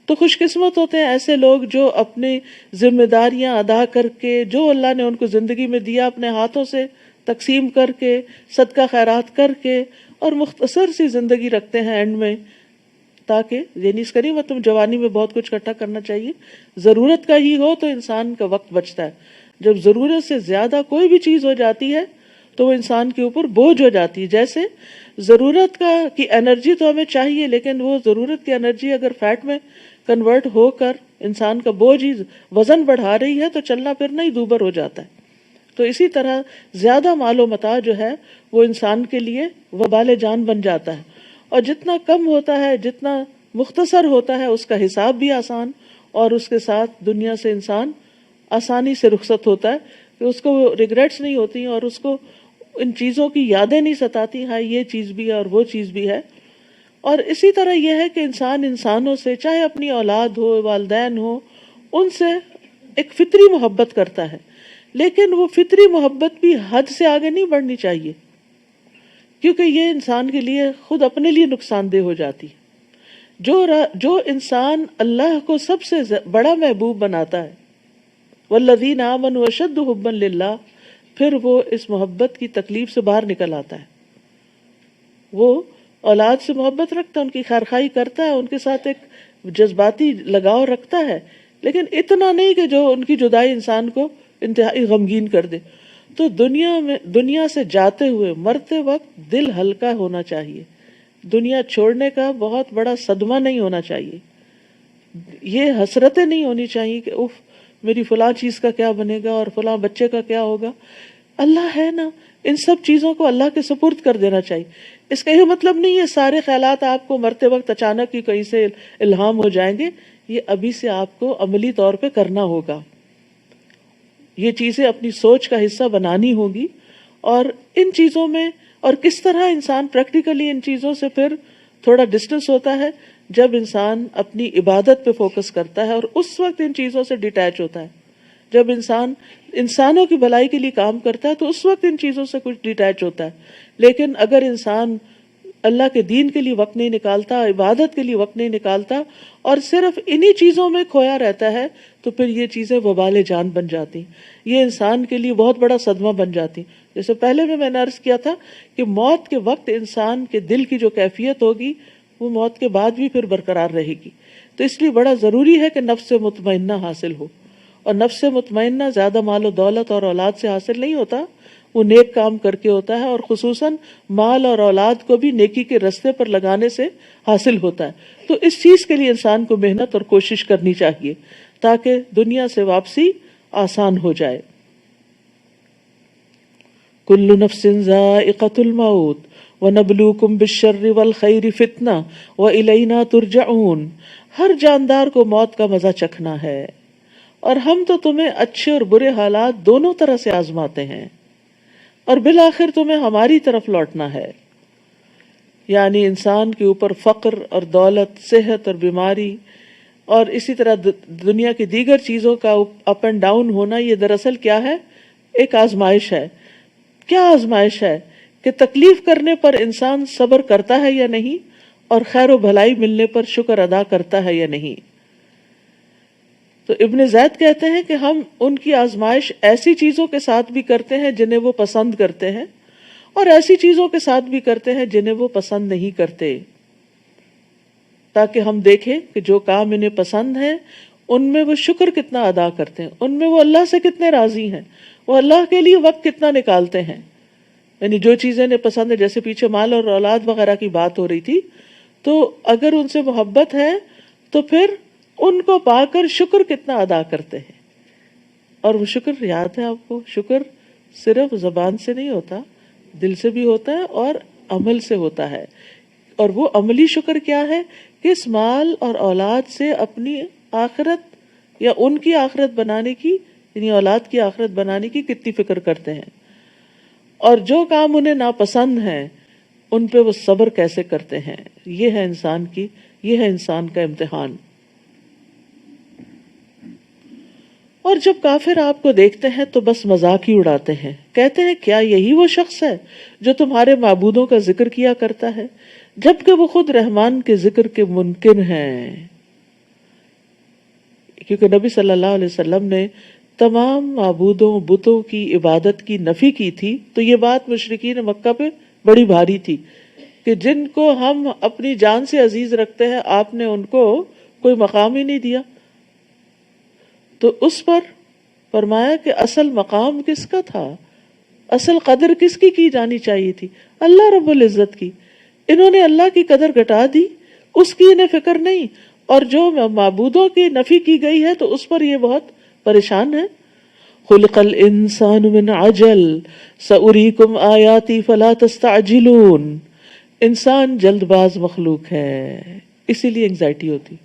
تو خوش قسمت ہوتے ہیں ایسے لوگ جو اپنی ذمہ داریاں ادا کر کے، جو اللہ نے ان کو زندگی میں دیا، اپنے ہاتھوں سے تقسیم کر کے، صدقہ خیرات کر کے، اور مختصر سی زندگی رکھتے ہیں اینڈ میں، تاکہ یعنی اس کا نہیں مطلب جوانی میں بہت کچھ اکٹھا کرنا چاہیے، ضرورت کا ہی ہو تو انسان کا وقت بچتا ہے. جب ضرورت سے زیادہ کوئی بھی چیز ہو جاتی ہے تو وہ انسان کے اوپر بوجھ ہو جاتی ہے. جیسے ضرورت کی انرجی تو ہمیں چاہیے، لیکن وہ ضرورت کی انرجی اگر فیٹ میں کنورٹ ہو کر انسان کا بوجھ ہی وزن بڑھا رہی ہے تو چلنا پھرنا ہی دوبر ہو جاتا ہے. تو اسی طرح زیادہ مال و متاع جو ہے وہ انسان کے لیے وبال جان بن جاتا ہے، اور جتنا کم ہوتا ہے، جتنا مختصر ہوتا ہے، اس کا حساب بھی آسان، اور اس کے ساتھ دنیا سے انسان آسانی سے رخصت ہوتا ہے کہ اس کو ریگریٹس نہیں ہوتی اور اس کو ان چیزوں کی یادیں نہیں ستاتی، ہاں یہ چیز بھی ہے اور وہ چیز بھی ہے. اور اسی طرح یہ ہے کہ انسان انسانوں سے، چاہے اپنی اولاد ہو، والدین ہو، ان سے ایک فطری محبت کرتا ہے، لیکن وہ فطری محبت بھی حد سے آگے نہیں بڑھنی چاہیے، کیونکہ یہ انسان کے لیے خود اپنے لیے نقصان دہ ہو جاتی ہے. جو انسان اللہ کو سب سے بڑا محبوب بناتا ہے، والذین آمنوا اشد حبا للہ، پھر وہ اس محبت کی تکلیف سے باہر نکل آتا ہے. وہ اولاد سے محبت رکھتا ہے، ان کی خیرخواہی کرتا ہے، ان کے ساتھ ایک جذباتی لگاؤ رکھتا ہے، لیکن اتنا نہیں کہ جو ان کی جدائی انسان کو انتہائی غمگین کر دے. تو دنیا سے جاتے ہوئے مرتے وقت دل ہلکا ہونا چاہیے. دنیا چھوڑنے کا بہت بڑا صدمہ نہیں ہونا چاہیے، یہ حسرتیں نہیں ہونی چاہیے کہ اف میری فلاں چیز کا کیا بنے گا اور فلاں بچے کا کیا ہوگا. اللہ ہے نا، ان سب چیزوں کو اللہ کے سپرد کر دینا چاہیے. اس کا یہ مطلب نہیں ہے سارے خیالات آپ کو مرتے وقت اچانک ہی کہیں سے الہام ہو جائیں گے. یہ ابھی سے آپ کو عملی طور پہ کرنا ہوگا، یہ چیزیں اپنی سوچ کا حصہ بنانی ہوگی. اور ان چیزوں میں، اور کس طرح انسان پریکٹیکلی ان چیزوں سے پھر تھوڑا ڈسٹنس ہوتا ہے، جب انسان اپنی عبادت پہ فوکس کرتا ہے اور اس وقت ان چیزوں سے ڈیٹیچ ہوتا ہے. جب انسان انسانوں کی بھلائی کے لیے کام کرتا ہے تو اس وقت ان چیزوں سے کچھ ڈیٹیچ ہوتا ہے. لیکن اگر انسان اللہ کے دین کے لیے وقت نہیں نکالتا، عبادت کے لیے وقت نہیں نکالتا اور صرف انہی چیزوں میں کھویا رہتا ہے تو پھر یہ چیزیں وبال جان بن جاتی، یہ انسان کے لیے بہت بڑا صدمہ بن جاتی. جیسے پہلے میں نے عرض کیا تھا کہ موت کے وقت انسان کے دل کی جو کیفیت ہوگی وہ موت کے بعد بھی پھر برقرار رہے گی. تو اس لیے بڑا ضروری ہے کہ نفس مطمئنہ حاصل ہو، اور نفس مطمئنہ زیادہ مال و دولت اور اولاد سے حاصل نہیں ہوتا، وہ نیک کام کر کے ہوتا ہے، اور خصوصاً مال اور اولاد کو بھی نیکی کے رستے پر لگانے سے حاصل ہوتا ہے. تو اس چیز کے لیے انسان کو محنت اور کوشش کرنی چاہیے تاکہ دنیا سے واپسی آسان ہو جائے. کل نفس ذائقۃ الموت وَنَبْلُوكُمْ بِالشَّرِّ وَالْخَيْرِ فِتْنَةً وَإِلَيْنَا تُرْجَعُونَ. ہر جاندار کو موت کا مزہ چکھنا ہے اور ہم تو تمہیں اچھے اور برے حالات دونوں طرح سے آزماتے ہیں اور بالآخر تمہیں ہماری طرف لوٹنا ہے. یعنی انسان کے اوپر فقر اور دولت، صحت اور بیماری اور اسی طرح دنیا کی دیگر چیزوں کا اپ اینڈ ڈاؤن ہونا، یہ دراصل کیا ہے؟ ایک آزمائش ہے. کیا آزمائش ہے؟ کہ تکلیف کرنے پر انسان صبر کرتا ہے یا نہیں، اور خیر و بھلائی ملنے پر شکر ادا کرتا ہے یا نہیں. تو ابن زید کہتے ہیں کہ ہم ان کی آزمائش ایسی چیزوں کے ساتھ بھی کرتے ہیں جنہیں وہ پسند کرتے ہیں، اور ایسی چیزوں کے ساتھ بھی کرتے ہیں جنہیں وہ پسند نہیں کرتے، تاکہ ہم دیکھیں کہ جو کام انہیں پسند ہیں ان میں وہ شکر کتنا ادا کرتے ہیں، ان میں وہ اللہ سے کتنے راضی ہیں، وہ اللہ کے لیے وقت کتنا نکالتے ہیں. یعنی جو چیزیں انہیں پسند ہے، جیسے پیچھے مال اور اولاد وغیرہ کی بات ہو رہی تھی، تو اگر ان سے محبت ہے تو پھر ان کو پا کر شکر کتنا ادا کرتے ہیں. اور وہ شکر، یاد ہے آپ کو، شکر صرف زبان سے نہیں ہوتا، دل سے بھی ہوتا ہے اور عمل سے ہوتا ہے. اور وہ عملی شکر کیا ہے؟ کس مال اور اولاد سے اپنی آخرت یا ان کی آخرت بنانے کی، یعنی اولاد کی آخرت بنانے کی کتنی فکر کرتے ہیں، اور جو کام انہیں ناپسند ہیں ان پہ وہ صبر کیسے کرتے ہیں. یہ ہے انسان کا امتحان. اور جب کافر آپ کو دیکھتے ہیں تو بس مذاق ہی اڑاتے ہیں، کہتے ہیں کیا یہی وہ شخص ہے جو تمہارے معبودوں کا ذکر کیا کرتا ہے، جبکہ وہ خود رحمان کے ذکر کے منکر ہیں. کیونکہ نبی صلی اللہ علیہ وسلم نے تمام معبودوں، بتوں کی عبادت کی نفی کی تھی، تو یہ بات مشرکین مکہ پہ بڑی بھاری تھی کہ جن کو ہم اپنی جان سے عزیز رکھتے ہیں آپ نے ان کو کوئی مقام ہی نہیں دیا. تو اس پر فرمایا کہ اصل مقام کس کا تھا، اصل قدر کس کی جانی چاہیے تھی؟ اللہ رب العزت کی. انہوں نے اللہ کی قدر گھٹا دی، اس کی انہیں فکر نہیں، اور جو معبودوں کی نفی کی گئی ہے تو اس پر یہ بہت پریشان ہے. خلق الانسان من عجل سأریکم آیاتی فلا تستعجلون. انسان جلد باز مخلوق ہے، اسی لیے انگزائٹی ہوتی.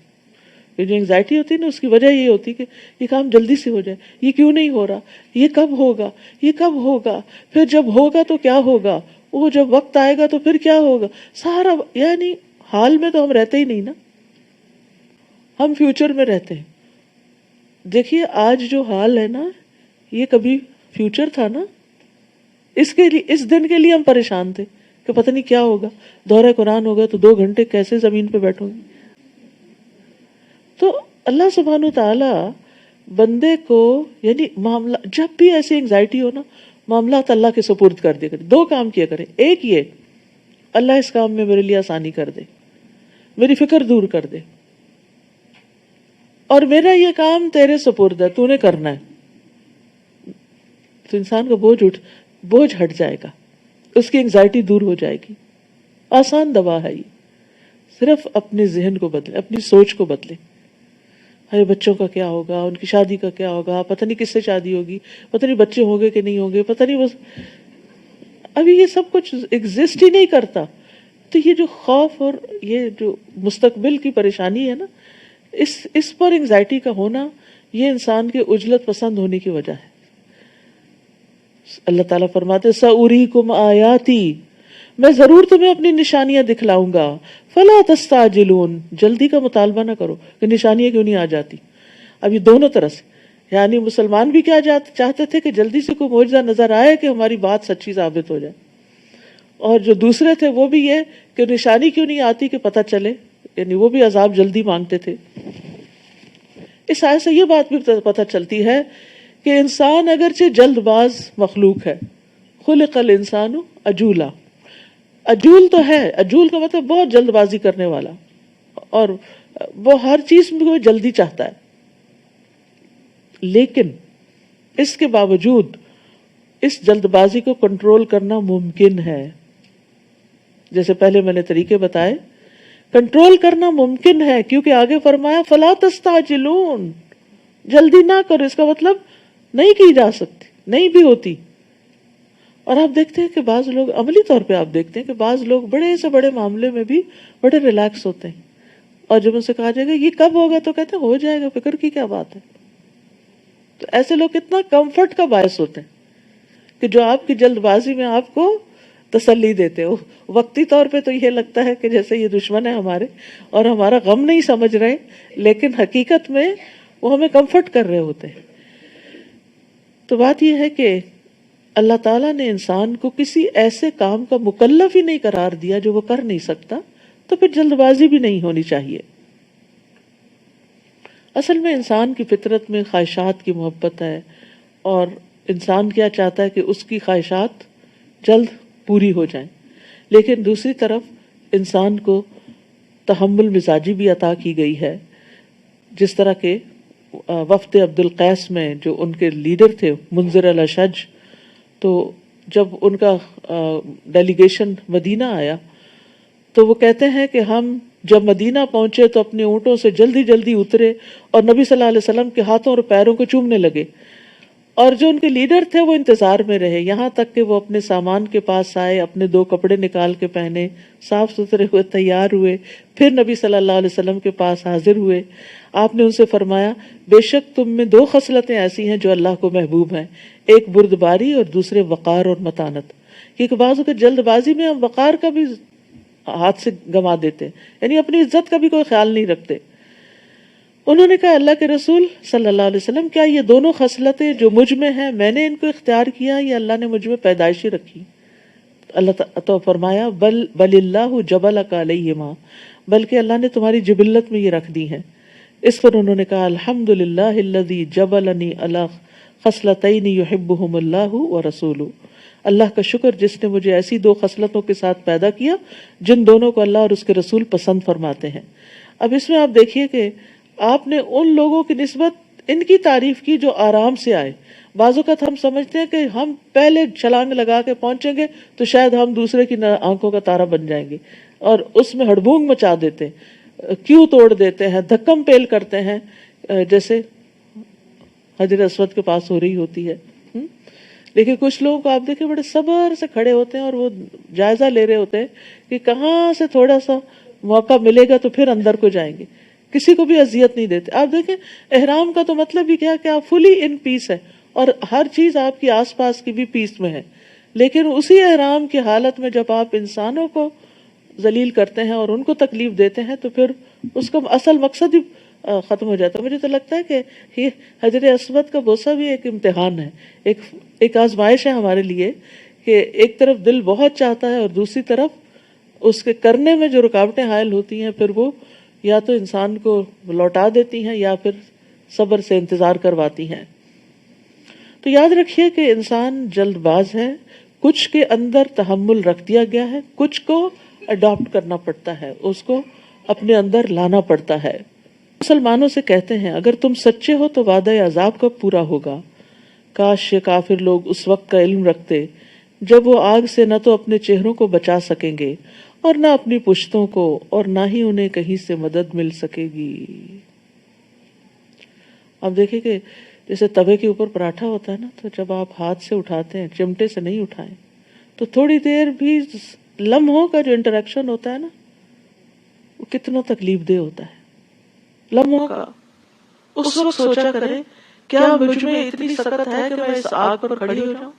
یہ جو انگزائٹی ہوتی ہے نا، اس کی وجہ یہ ہوتی کہ یہ کام جلدی سے ہو جائے، یہ کیوں نہیں ہو رہا، یہ کب ہوگا، یہ کب ہوگا، پھر جب ہوگا تو کیا ہوگا، وہ جب وقت آئے گا تو پھر کیا ہوگا. سارا یعنی حال میں تو ہم رہتے ہی نہیں نا، ہم فیوچر میں رہتے ہیں. دیکھیے آج جو حال ہے نا، یہ کبھی فیوچر تھا نا. اس دن کے لیے ہم پریشان تھے کہ پتہ نہیں کیا ہوگا، دورہ قرآن ہوگا تو 2 گھنٹے کیسے زمین پہ بیٹھوں گی. تو اللہ سبحانہ تعالی بندے کو، یعنی معاملہ جب بھی ایسی انگزائٹی ہو نا، معاملات اللہ کے سپرد کر دیا کرے. 2 کام کیا کرے، ایک یہ اللہ اس کام میں میرے لیے آسانی کر دے، میری فکر دور کر دے، اور میرا یہ کام تیرے سپرد ہے، تو نے کرنا ہے. تو انسان کا بوجھ ہٹ جائے گا، اس کی انگزائٹی دور ہو جائے گی. آسان دوا ہے یہ. صرف اپنے ذہن کو بدلے، اپنی سوچ کو بدلے. ارے بچوں کا کیا ہوگا، ان کی شادی کا کیا ہوگا، پتہ نہیں کس سے شادی ہوگی، پتہ نہیں بچے ہوں گے کہ نہیں ہوں گے، پتہ نہیں. بس ابھی یہ سب کچھ ایگزسٹ ہی نہیں کرتا. تو یہ جو خوف اور یہ جو مستقبل کی پریشانی ہے نا، اس پر انگزائٹی کا ہونا، یہ انسان کے عجلت پسند ہونے کی وجہ ہے. اللہ تعالیٰ فرماتے سأریکم آیاتی میں ضرور تمہیں اپنی نشانیاں دکھلاؤں گا، فلا تستعجلون، جلدی کا مطالبہ نہ کرو کہ نشانیاں کیوں نہیں آ جاتی۔ اب یہ دونوں طرح سے، یعنی مسلمان بھی کیا چاہتے تھے کہ جلدی سے کوئی معجزہ نظر آئے کہ ہماری بات سچی ثابت ہو جائے، اور جو دوسرے تھے وہ بھی یہ کہ نشانی کیوں نہیں آتی کہ پتہ چلے، یعنی وہ بھی عذاب جلدی مانگتے تھے۔ اس آیت سے یہ بات بھی پتہ چلتی ہے کہ انسان اگرچہ جلد باز مخلوق ہے، خلق الانسان عجولا، عجول تو ہے، عجول کا مطلب بہت جلد بازی کرنے والا، اور وہ ہر چیز میں کوئی جلدی چاہتا ہے، لیکن اس کے باوجود اس جلد بازی کو کنٹرول کرنا ممکن ہے۔ جیسے پہلے میں نے طریقے بتائے، کنٹرول کرنا ممکن ہے، کیونکہ آگے فرمایا فلا تستعجلون، جلدی نہ کرو، اس کا مطلب نہیں کی جا سکتی، نہیں بھی ہوتی۔ اور آپ دیکھتے ہیں کہ بعض لوگ عملی طور پہ آپ دیکھتے ہیں کہ بعض لوگ بڑے سے بڑے معاملے میں بھی بڑے ریلیکس ہوتے ہیں، اور جب ان سے کہا جائے گا یہ کب ہوگا تو کہتے ہیں ہو جائے گا، فکر کی کیا بات ہے۔ تو ایسے لوگ کتنا کمفرٹ کا باعث ہوتے ہیں کہ جو آپ کی جلد بازی میں آپ کو تسلی دیتے ہو۔ وقتی طور پہ تو یہ لگتا ہے کہ جیسے یہ دشمن ہے ہمارے اور ہمارا غم نہیں سمجھ رہے، لیکن حقیقت میں وہ ہمیں کمفرٹ کر رہے ہوتے ہیں۔ تو بات یہ ہے کہ اللہ تعالیٰ نے انسان کو کسی ایسے کام کا مکلف ہی نہیں قرار دیا جو وہ کر نہیں سکتا، تو پھر جلد بازی بھی نہیں ہونی چاہیے۔ اصل میں انسان کی فطرت میں خواہشات کی محبت ہے، اور انسان کیا چاہتا ہے کہ اس کی خواہشات جلد پوری ہو جائیں، لیکن دوسری طرف انسان کو تحمل مزاجی بھی عطا کی گئی ہے، جس طرح کہ وفد عبد القیس میں جو ان کے لیڈر تھے منذر الاشج، تو جب ان کا ڈیلیگیشن مدینہ آیا تو وہ کہتے ہیں کہ ہم جب مدینہ پہنچے تو اپنے اونٹوں سے جلدی جلدی اترے اور نبی صلی اللہ علیہ وسلم کے ہاتھوں اور پیروں کو چومنے لگے، اور جو ان کے لیڈر تھے وہ انتظار میں رہے یہاں تک کہ وہ اپنے سامان کے پاس آئے، اپنے 2 کپڑے نکال کے پہنے، صاف ستھرے ہوئے، تیار ہوئے، پھر نبی صلی اللہ علیہ وسلم کے پاس حاضر ہوئے۔ آپ نے ان سے فرمایا بے شک تم میں 2 خصلتیں ایسی ہیں جو اللہ کو محبوب ہیں، ایک بردباری اور دوسرے وقار اور متانت، کیونکہ بعض اوقات جلد بازی میں ہم وقار کا بھی ہاتھ سے گنوا دیتے، یعنی اپنی عزت کا بھی کوئی خیال نہیں رکھتے۔ انہوں نے کہا اللہ کے رسول صلی اللہ علیہ وسلم کیا یہ دونوں خصلتیں جو مجھ میں ہیں میں نے ان کو اختیار کیا یا اللہ نے مجھ میں پیدائشی رکھی؟ اللہ تو فرمایا بل اللہ جبلک علیہما، بلکہ اللہ نے تمہاری جبلت میں یہ رکھ دی ہیں۔ اس پر انہوں نے کہا الحمدللہ الذی جبلنی علی خصلتین یحبہم اللہ ورسولہ، اللہ کا شکر جس نے مجھے ایسی 2 خصلتوں کے ساتھ پیدا کیا جن دونوں کو اللہ اور اس کے رسول پسند فرماتے ہیں۔ اب اس میں آپ دیکھیے کہ آپ نے ان لوگوں کی نسبت ان کی تعریف کی جو آرام سے آئے۔ بعض اوقات ہم سمجھتے ہیں کہ ہم پہلے چھلانگ لگا کے پہنچیں گے تو شاید ہم دوسرے کی آنکھوں کا تارا بن جائیں گے، اور اس میں ہڑبونگ مچا دیتے ہیں، کیوں توڑ دیتے ہیں، دھکم پیل کرتے ہیں، جیسے حجر اسود کے پاس ہو رہی ہوتی ہے۔ لیکن کچھ لوگوں کو آپ دیکھیں بڑے صبر سے کھڑے ہوتے ہیں اور وہ جائزہ لے رہے ہوتے ہیں کہ کہاں سے تھوڑا سا موقع ملے گا تو پھر اندر کو جائیں گے، کسی کو بھی اذیت نہیں دیتے۔ آپ دیکھیں احرام کا تو مطلب ہی کیا کہ آپ فلی ان پیس ہے، اور ہر چیز آپ کی آس پاس کی بھی پیس میں ہے، لیکن اسی احرام کی حالت میں جب آپ انسانوں کو ذلیل کرتے ہیں اور ان کو تکلیف دیتے ہیں تو پھر اس کا اصل مقصد ہی ختم ہو جاتا ہے۔ مجھے تو لگتا ہے کہ یہ حجر اسود کا بوسہ بھی ایک امتحان ہے، ایک آزمائش ہے ہمارے لیے، کہ ایک طرف دل بہت چاہتا ہے اور دوسری طرف اس کے کرنے میں جو رکاوٹیں حائل ہوتی ہیں پھر وہ یا تو انسان کو لوٹا دیتی ہیں یا پھر صبر سے انتظار کرواتی ہیں۔ تو یاد رکھیے کہ انسان جلد باز ہے، کچھ کے اندر تحمل رکھ دیا گیا ہے، کچھ کو اڈاپٹ کرنا پڑتا ہے، اس کو اپنے اندر لانا پڑتا ہے۔ مسلمانوں سے کہتے ہیں اگر تم سچے ہو تو وعدہ عذاب کب پورا ہوگا؟ کاش یہ کافر لوگ اس وقت کا علم رکھتے جب وہ آگ سے نہ تو اپنے چہروں کو بچا سکیں گے اور نہ اپنی پشتوں کو، اور نہ ہی انہیں کہیں سے مدد مل سکے گی۔ اب دیکھیں کہ جیسے توے کے اوپر پراٹھا ہوتا ہے نا، تو جب آپ ہاتھ سے اٹھاتے ہیں، چمٹے سے نہیں اٹھائیں، تو تھوڑی دیر بھی لمحوں کا جو انٹریکشن ہوتا ہے نا وہ کتنا تکلیف دہ ہوتا ہے۔ لمحوں کا اس وقت سوچا کریں کیا مجھ میں اتنی سخت ہے کہ میں اس آگ پر کھڑی ہو جاؤں،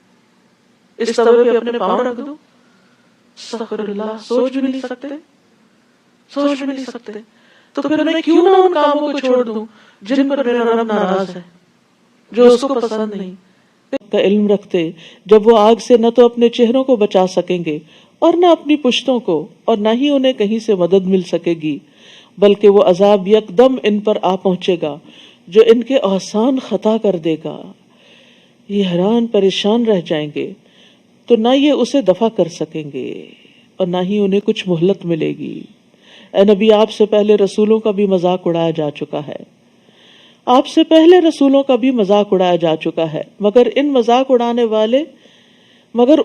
اس توے پہ اپنے پاؤں رکھ دوں، استغفر اللہ، سوچ بھی نہیں سکتے، سوچ بھی نہیں سکتے. تو پھر میں کیوں نہ ان کاموں کو چھوڑ دوں جن پر میرا رب ناراض ہے، جو اس کو پسند نہیں. کا علم رکھتے جب وہ آگ سے نہ تو اپنے چہروں کو بچا سکیں گے اور نہ اپنی پشتوں کو، اور نہ ہی انہیں کہیں سے مدد مل سکے گی، بلکہ وہ عذاب یکدم ان پر آ پہنچے گا جو ان کے احسان خطا کر دے گا. یہ حیران پریشان رہ جائیں گے تو نہ یہ اسے دفع کر سکیں گے اور نہ ہی انہیں کچھ مہلت ملے گی. اے نبی، آپ سے پہلے رسولوں کا بھی مذاق اڑایا جا چکا ہے، آپ سے پہلے رسولوں کا بھی مذاق اڑایا جا چکا ہے، مگر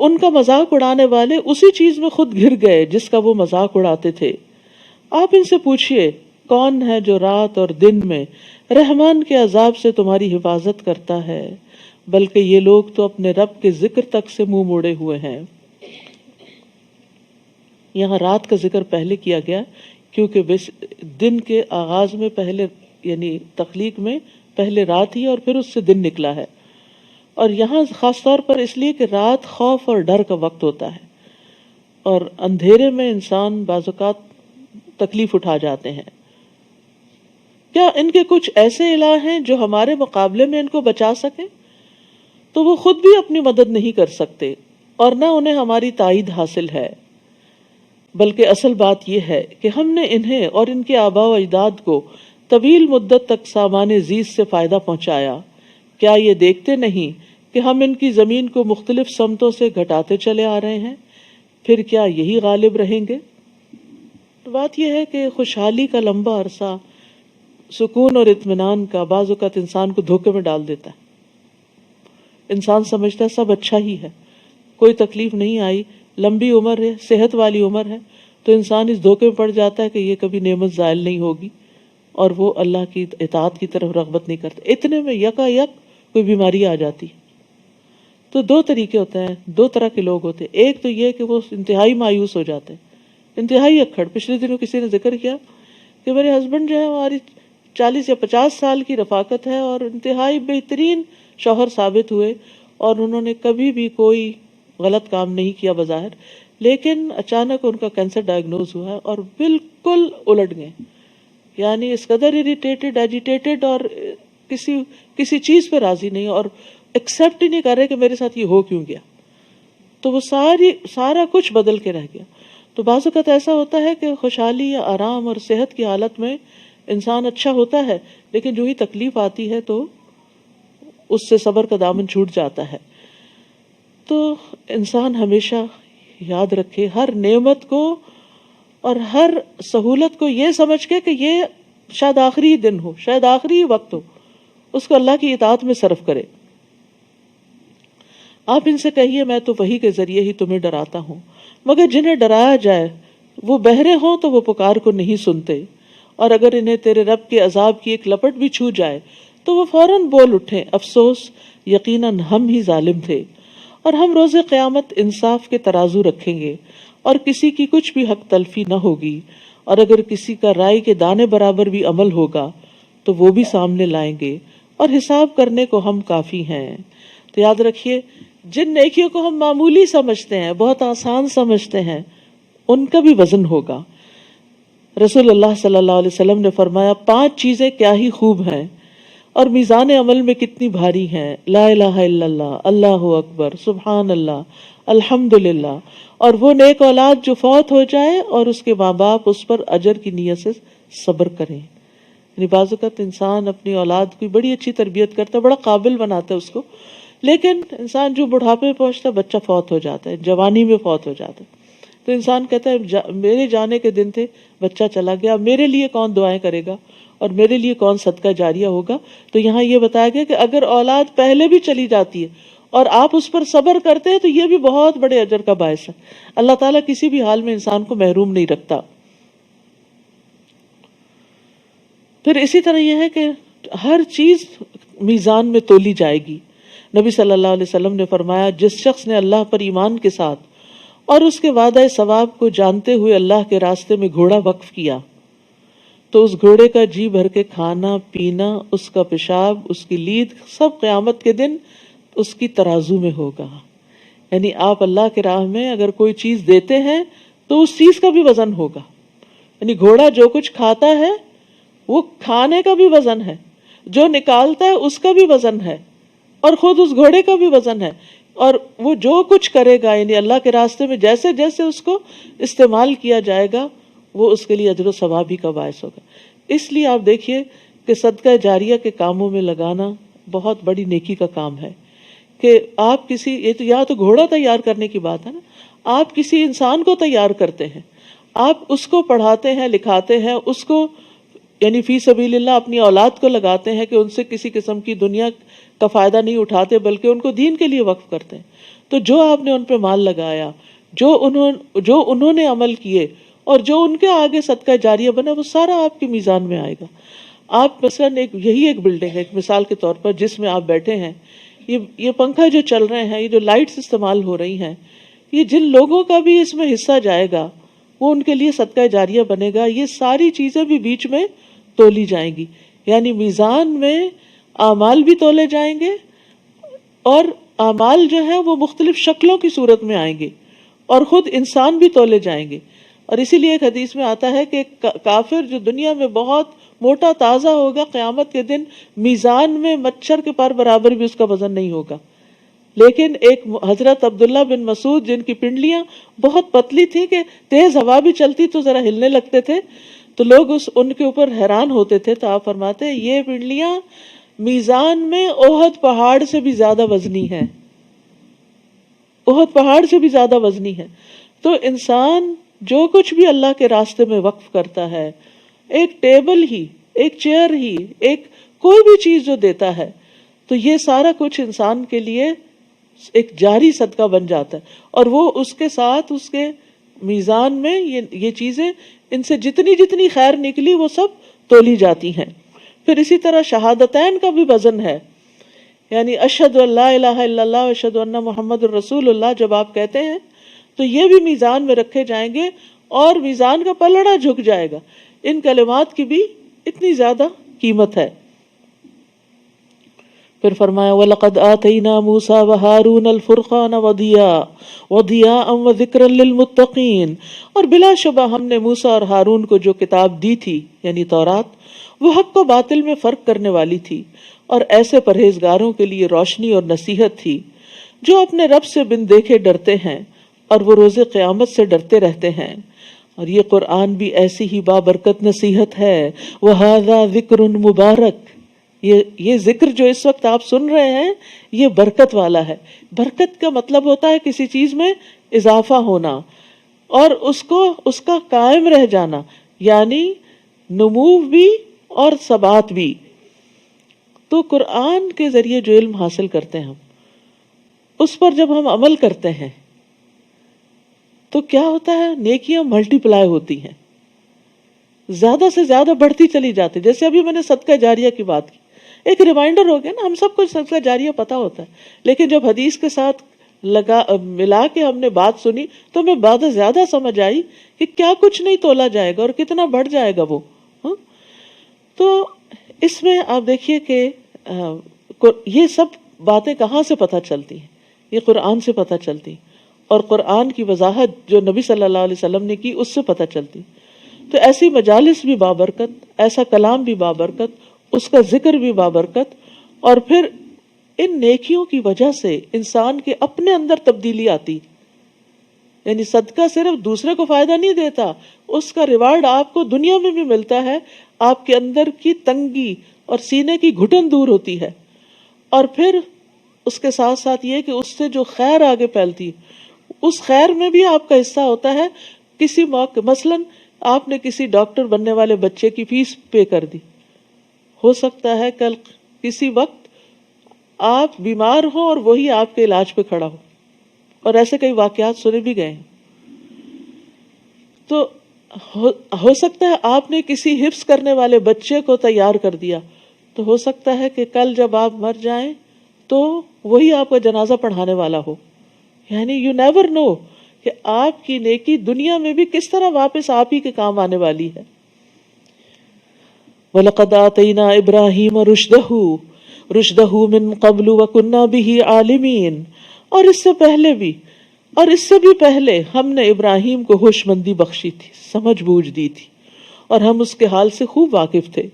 ان کا مذاق اڑانے والے اسی چیز میں خود گر گئے جس کا وہ مذاق اڑاتے تھے. آپ ان سے پوچھئے کون ہے جو رات اور دن میں رحمان کے عذاب سے تمہاری حفاظت کرتا ہے، بلکہ یہ لوگ تو اپنے رب کے ذکر تک سے منہ موڑے ہوئے ہیں. یہاں رات کا ذکر پہلے کیا گیا کیونکہ دن کے آغاز میں پہلے، یعنی تخلیق میں پہلے رات ہی اور پھر اس سے دن نکلا ہے. اور یہاں خاص طور پر اس لیے کہ رات خوف اور ڈر کا وقت ہوتا ہے، اور اندھیرے میں انسان بعض اوقات تکلیف اٹھا جاتے ہیں. کیا ان کے کچھ ایسے الہ ہیں جو ہمارے مقابلے میں ان کو بچا سکیں؟ تو وہ خود بھی اپنی مدد نہیں کر سکتے اور نہ انہیں ہماری تائید حاصل ہے. بلکہ اصل بات یہ ہے کہ ہم نے انہیں اور ان کے آباء و اجداد کو طویل مدت تک سامان زیست سے فائدہ پہنچایا. کیا یہ دیکھتے نہیں کہ ہم ان کی زمین کو مختلف سمتوں سے گھٹاتے چلے آ رہے ہیں؟ پھر کیا یہی غالب رہیں گے؟ بات یہ ہے کہ خوشحالی کا لمبا عرصہ، سکون اور اطمینان کا، بعض اوقات انسان کو دھوکے میں ڈال دیتا ہے. انسان سمجھتا ہے سب اچھا ہی ہے، کوئی تکلیف نہیں آئی، لمبی عمر ہے، صحت والی عمر ہے، تو انسان اس دھوکے میں پڑ جاتا ہے کہ یہ کبھی نعمت زائل نہیں ہوگی، اور وہ اللہ کی اطاعت کی طرف رغبت نہیں کرتا. اتنے میں یکا یک کوئی بیماری آ جاتی. تو دو طریقے ہوتے ہیں، دو طرح کے لوگ ہوتے ہیں. ایک تو یہ کہ وہ انتہائی مایوس ہو جاتے ہیں، انتہائی اکھڑ. پچھلے دنوں کسی نے ذکر کیا کہ میرے ہسبینڈ جو ہے ہماری 40 یا 50 سال کی رفاقت ہے اور انتہائی بہترین شوہر ثابت ہوئے، اور انہوں نے کبھی بھی کوئی غلط کام نہیں کیا بظاہر، لیکن اچانک ان کا کینسر ڈائگنوز ہوا اور بالکل الٹ گئے. یعنی اس قدر اریٹیٹڈ، ایجیٹیٹڈ، اور کسی چیز پہ راضی نہیں، اور ایکسیپٹ ہی نہیں کر رہے کہ میرے ساتھ یہ ہو کیوں گیا. تو وہ سارا کچھ بدل کے رہ گیا. تو بعض اوقات ایسا ہوتا ہے کہ خوشحالی یا آرام اور صحت کی حالت میں انسان اچھا ہوتا ہے، لیکن جو ہی تکلیف آتی ہے تو اس سے صبر کا دامن چھوٹ جاتا ہے. تو انسان ہمیشہ یاد رکھے ہر نعمت کو اور ہر سہولت کو یہ سمجھ کے کہ یہ شاید آخری دن ہو، شاید آخری وقت ہو، اس کو اللہ کی اطاعت میں صرف کرے. آپ ان سے کہیے میں تو وحی کے ذریعے ہی تمہیں ڈراتا ہوں، مگر جنہیں ڈرایا جائے وہ بہرے ہوں تو وہ پکار کو نہیں سنتے، اور اگر انہیں تیرے رب کے عذاب کی ایک لپٹ بھی چھو جائے تو وہ فوراً بول اٹھیں افسوس، یقیناً ہم ہی ظالم تھے. اور ہم روز قیامت انصاف کے ترازو رکھیں گے اور کسی کی کچھ بھی حق تلفی نہ ہوگی، اور اگر کسی کا رائی کے دانے برابر بھی عمل ہوگا تو وہ بھی سامنے لائیں گے، اور حساب کرنے کو ہم کافی ہیں. تو یاد رکھیے جن نیکیوں کو ہم معمولی سمجھتے ہیں، بہت آسان سمجھتے ہیں، ان کا بھی وزن ہوگا. رسول اللہ صلی اللہ علیہ وسلم نے فرمایا 5 چیزیں کیا ہی خوب ہیں اور میزان عمل میں کتنی بھاری ہیں، لا الہ الا اللہ، اللہ اکبر، سبحان اللہ، الحمدللہ، اور وہ نیک اولاد جو فوت ہو جائے اور اس کے ماں باپ اس پر اجر کی نیت سے صبر کریں. یعنی بعض اوقات انسان اپنی اولاد کی بڑی اچھی تربیت کرتا ہے، بڑا قابل بناتا ہے اس کو، لیکن انسان جو بڑھاپے میں پہنچتا ہے بچہ فوت ہو جاتا ہے، جوانی میں فوت ہو جاتا ہے. تو انسان کہتا ہے میرے جانے کے دن تھے، بچہ چلا گیا، میرے لیے کون دعائیں کرے گا اور میرے لیے کون صدقہ جاریہ ہوگا. تو یہاں یہ بتایا گیا کہ اگر اولاد پہلے بھی چلی جاتی ہے اور آپ اس پر صبر کرتے ہیں تو یہ بھی بہت بڑے اجر کا باعث ہے. اللہ تعالیٰ کسی بھی حال میں انسان کو محروم نہیں رکھتا. پھر اسی طرح یہ ہے کہ ہر چیز میزان میں تولی جائے گی. نبی صلی اللہ علیہ وسلم نے فرمایا جس شخص نے اللہ پر ایمان کے ساتھ اور اس کے وعدہ ثواب کو جانتے ہوئے اللہ کے راستے میں گھوڑا وقف کیا تو اس گھوڑے کا جی بھر کے کھانا پینا، اس کا پیشاب، اس کی لید، سب قیامت کے دن اس کی ترازو میں ہوگا. یعنی آپ اللہ کے راہ میں اگر کوئی چیز دیتے ہیں تو اس چیز کا بھی وزن ہوگا. یعنی گھوڑا جو کچھ کھاتا ہے وہ کھانے کا بھی وزن ہے، جو نکالتا ہے اس کا بھی وزن ہے، اور خود اس گھوڑے کا بھی وزن ہے. اور وہ جو کچھ کرے گا یعنی اللہ کے راستے میں جیسے جیسے اس کو استعمال کیا جائے گا وہ اس کے لیے اجر و ثواب ہی کا باعث ہوگا. اس لیے آپ دیکھیے کہ صدقہ جاریہ کے کاموں میں لگانا بہت بڑی نیکی کا کام ہے. کہ آپ کسی یا تو گھوڑا تیار کرنے کی بات ہے نا، آپ کسی انسان کو تیار کرتے ہیں، آپ اس کو پڑھاتے ہیں، لکھاتے ہیں، اس کو یعنی فی سبیل اللہ اپنی اولاد کو لگاتے ہیں کہ ان سے کسی قسم کی دنیا کا فائدہ نہیں اٹھاتے بلکہ ان کو دین کے لیے وقف کرتے ہیں. تو جو آپ نے ان پہ مال لگایا، جو انہوں نے عمل کیے اور جو ان کے آگے صدقہ جاریہ بنا، وہ سارا آپ کے میزان میں آئے گا. آپ مثلاً یہی ایک بلڈنگ ہے، ایک مثال کے طور پر جس میں آپ بیٹھے ہیں، یہ پنکھا جو چل رہے ہیں، یہ جو لائٹس استعمال ہو رہی ہیں، یہ جن لوگوں کا بھی اس میں حصہ جائے گا وہ ان کے لیے صدقہ جاریہ بنے گا. یہ ساری چیزیں بھی بیچ میں تولی جائیں گی، یعنی میزان میں اعمال بھی تولے جائیں گے اور اعمال جو ہیں وہ مختلف شکلوں کی صورت میں آئیں گے اور خود انسان بھی تولے جائیں گے. اور اسی لیے ایک حدیث میں آتا ہے کہ کافر جو دنیا میں بہت موٹا تازہ ہوگا، قیامت کے دن میزان میں مچھر کے پر برابر بھی اس کا وزن نہیں ہوگا. لیکن ایک حضرت عبداللہ بن مسعود جن کی پنڈلیاں بہت پتلی تھی کہ تیز ہوا بھی چلتی تو ذرا ہلنے لگتے تھے، تو لوگ ان کے اوپر حیران ہوتے تھے. تو آپ فرماتے ہیں یہ پنڈلیاں میزان میں احد پہاڑ سے بھی زیادہ وزنی ہیں، احد پہاڑ سے بھی زیادہ وزنی ہے. تو انسان جو کچھ بھی اللہ کے راستے میں وقف کرتا ہے، ایک ٹیبل ہی، ایک چیئر ہی، ایک کوئی بھی چیز جو دیتا ہے، تو یہ سارا کچھ انسان کے لیے ایک جاری صدقہ بن جاتا ہے. اور وہ اس کے ساتھ اس کے میزان میں یہ چیزیں، ان سے جتنی جتنی خیر نکلی وہ سب تولی جاتی ہیں. پھر اسی طرح شہادتین کا بھی وزن ہے، یعنی اشہد ان لا الہ الا اللہ و اشہد ان محمد الرسول اللہ جب آپ کہتے ہیں تو یہ بھی میزان میں رکھے جائیں گے اور میزان کا پلڑا جھک جائے گا. ان کلمات کی بھی اتنی زیادہ قیمت ہے. پھر فرمایا وَلَقَدْ آتَيْنَا مُوسَى وَهَارُونَ الْفُرْقَانَ وَضِيَاءً وَذِكْرًا لِلْمُتَّقِينَ، اور بلا شبہ ہم نے موسیٰ اور ہارون کو جو کتاب دی تھی یعنی تورات، وہ حق و باطل میں فرق کرنے والی تھی اور ایسے پرہیزگاروں کے لیے روشنی اور نصیحت تھی جو اپنے رب سے بن دیکھے ڈرتے ہیں اور وہ روز قیامت سے ڈرتے رہتے ہیں. اور یہ قرآن بھی ایسی ہی بابرکت نصیحت ہے. وَهَذَا ذِكْرٌ مُبَارَک، یہ ذکر جو اس وقت آپ سن رہے ہیں یہ برکت والا ہے. برکت کا مطلب ہوتا ہے کسی چیز میں اضافہ ہونا اور اس کا قائم رہ جانا، یعنی نمو بھی اور ثبات بھی. تو قرآن کے ذریعے جو علم حاصل کرتے ہیں ہم، اس پر جب ہم عمل کرتے ہیں تو کیا ہوتا ہے، نیکیاں ملٹی پلائی ہوتی ہیں، زیادہ سے زیادہ بڑھتی چلی جاتی. جیسے ابھی میں نے صدقہ جاریہ کی بات کی، ایک ریمائنڈر ہو گیا نا، ہم سب کو صدقہ جاریہ پتا ہوتا ہے، لیکن جب حدیث کے ساتھ ملا کے ہم نے بات سنی تو ہمیں بات زیادہ سمجھ آئی کہ کیا کچھ نہیں تولا جائے گا اور کتنا بڑھ جائے گا وہ. تو اس میں آپ دیکھیے کہ یہ سب باتیں کہاں سے پتہ چلتی ہیں، یہ قرآن سے پتہ چلتی، اور قرآن کی وضاحت جو نبی صلی اللہ علیہ وسلم نے کی اس سے پتہ چلتی. تو ایسی مجالس بھی بابرکت، ایسا کلام بھی بابرکت، اس کا ذکر بھی بابرکت. اور پھر ان نیکیوں کی وجہ سے انسان کے اپنے اندر تبدیلی آتی. یعنی صدقہ صرف دوسرے کو فائدہ نہیں دیتا، اس کا ریوارڈ آپ کو دنیا میں بھی ملتا ہے. آپ کے اندر کی تنگی اور سینے کی گھٹن دور ہوتی ہے، اور پھر اس کے ساتھ ساتھ یہ کہ اس سے جو خیر آگے پھیلتی، اس خیر میں بھی آپ کا حصہ ہوتا ہے. کسی موقع مثلاً آپ نے کسی ڈاکٹر بننے والے بچے کی فیس پے کر دی، ہو سکتا ہے کل کسی وقت آپ بیمار ہو اور وہی آپ کے علاج پہ کھڑا ہو، اور ایسے کئی واقعات سنے بھی گئے ہیں. تو ہو سکتا ہے آپ نے کسی حفظ کرنے والے بچے کو تیار کر دیا، تو ہو سکتا ہے کہ کل جب آپ مر جائیں تو وہی آپ کا جنازہ پڑھانے والا ہو. یعنی یو نیور نو کہ آپ کی نیکی دنیا میں بھی کس طرح واپس آپ ہی کے کام آنے والی ہے. وَلَقَدْ آتَيْنَا إِبْرَاهِيمَ رُشْدَهُ مِن قَبْلُ وَكُنَّا بِهِ عَالِمِينَ، اور اس سے پہلے بھی اور اس سے بھی پہلے ہم نے ابراہیم کو ہوش مندی بخشی تھی، سمجھ بوجھ دی تھی، اور ہم اس کے حال سے خوب واقف تھے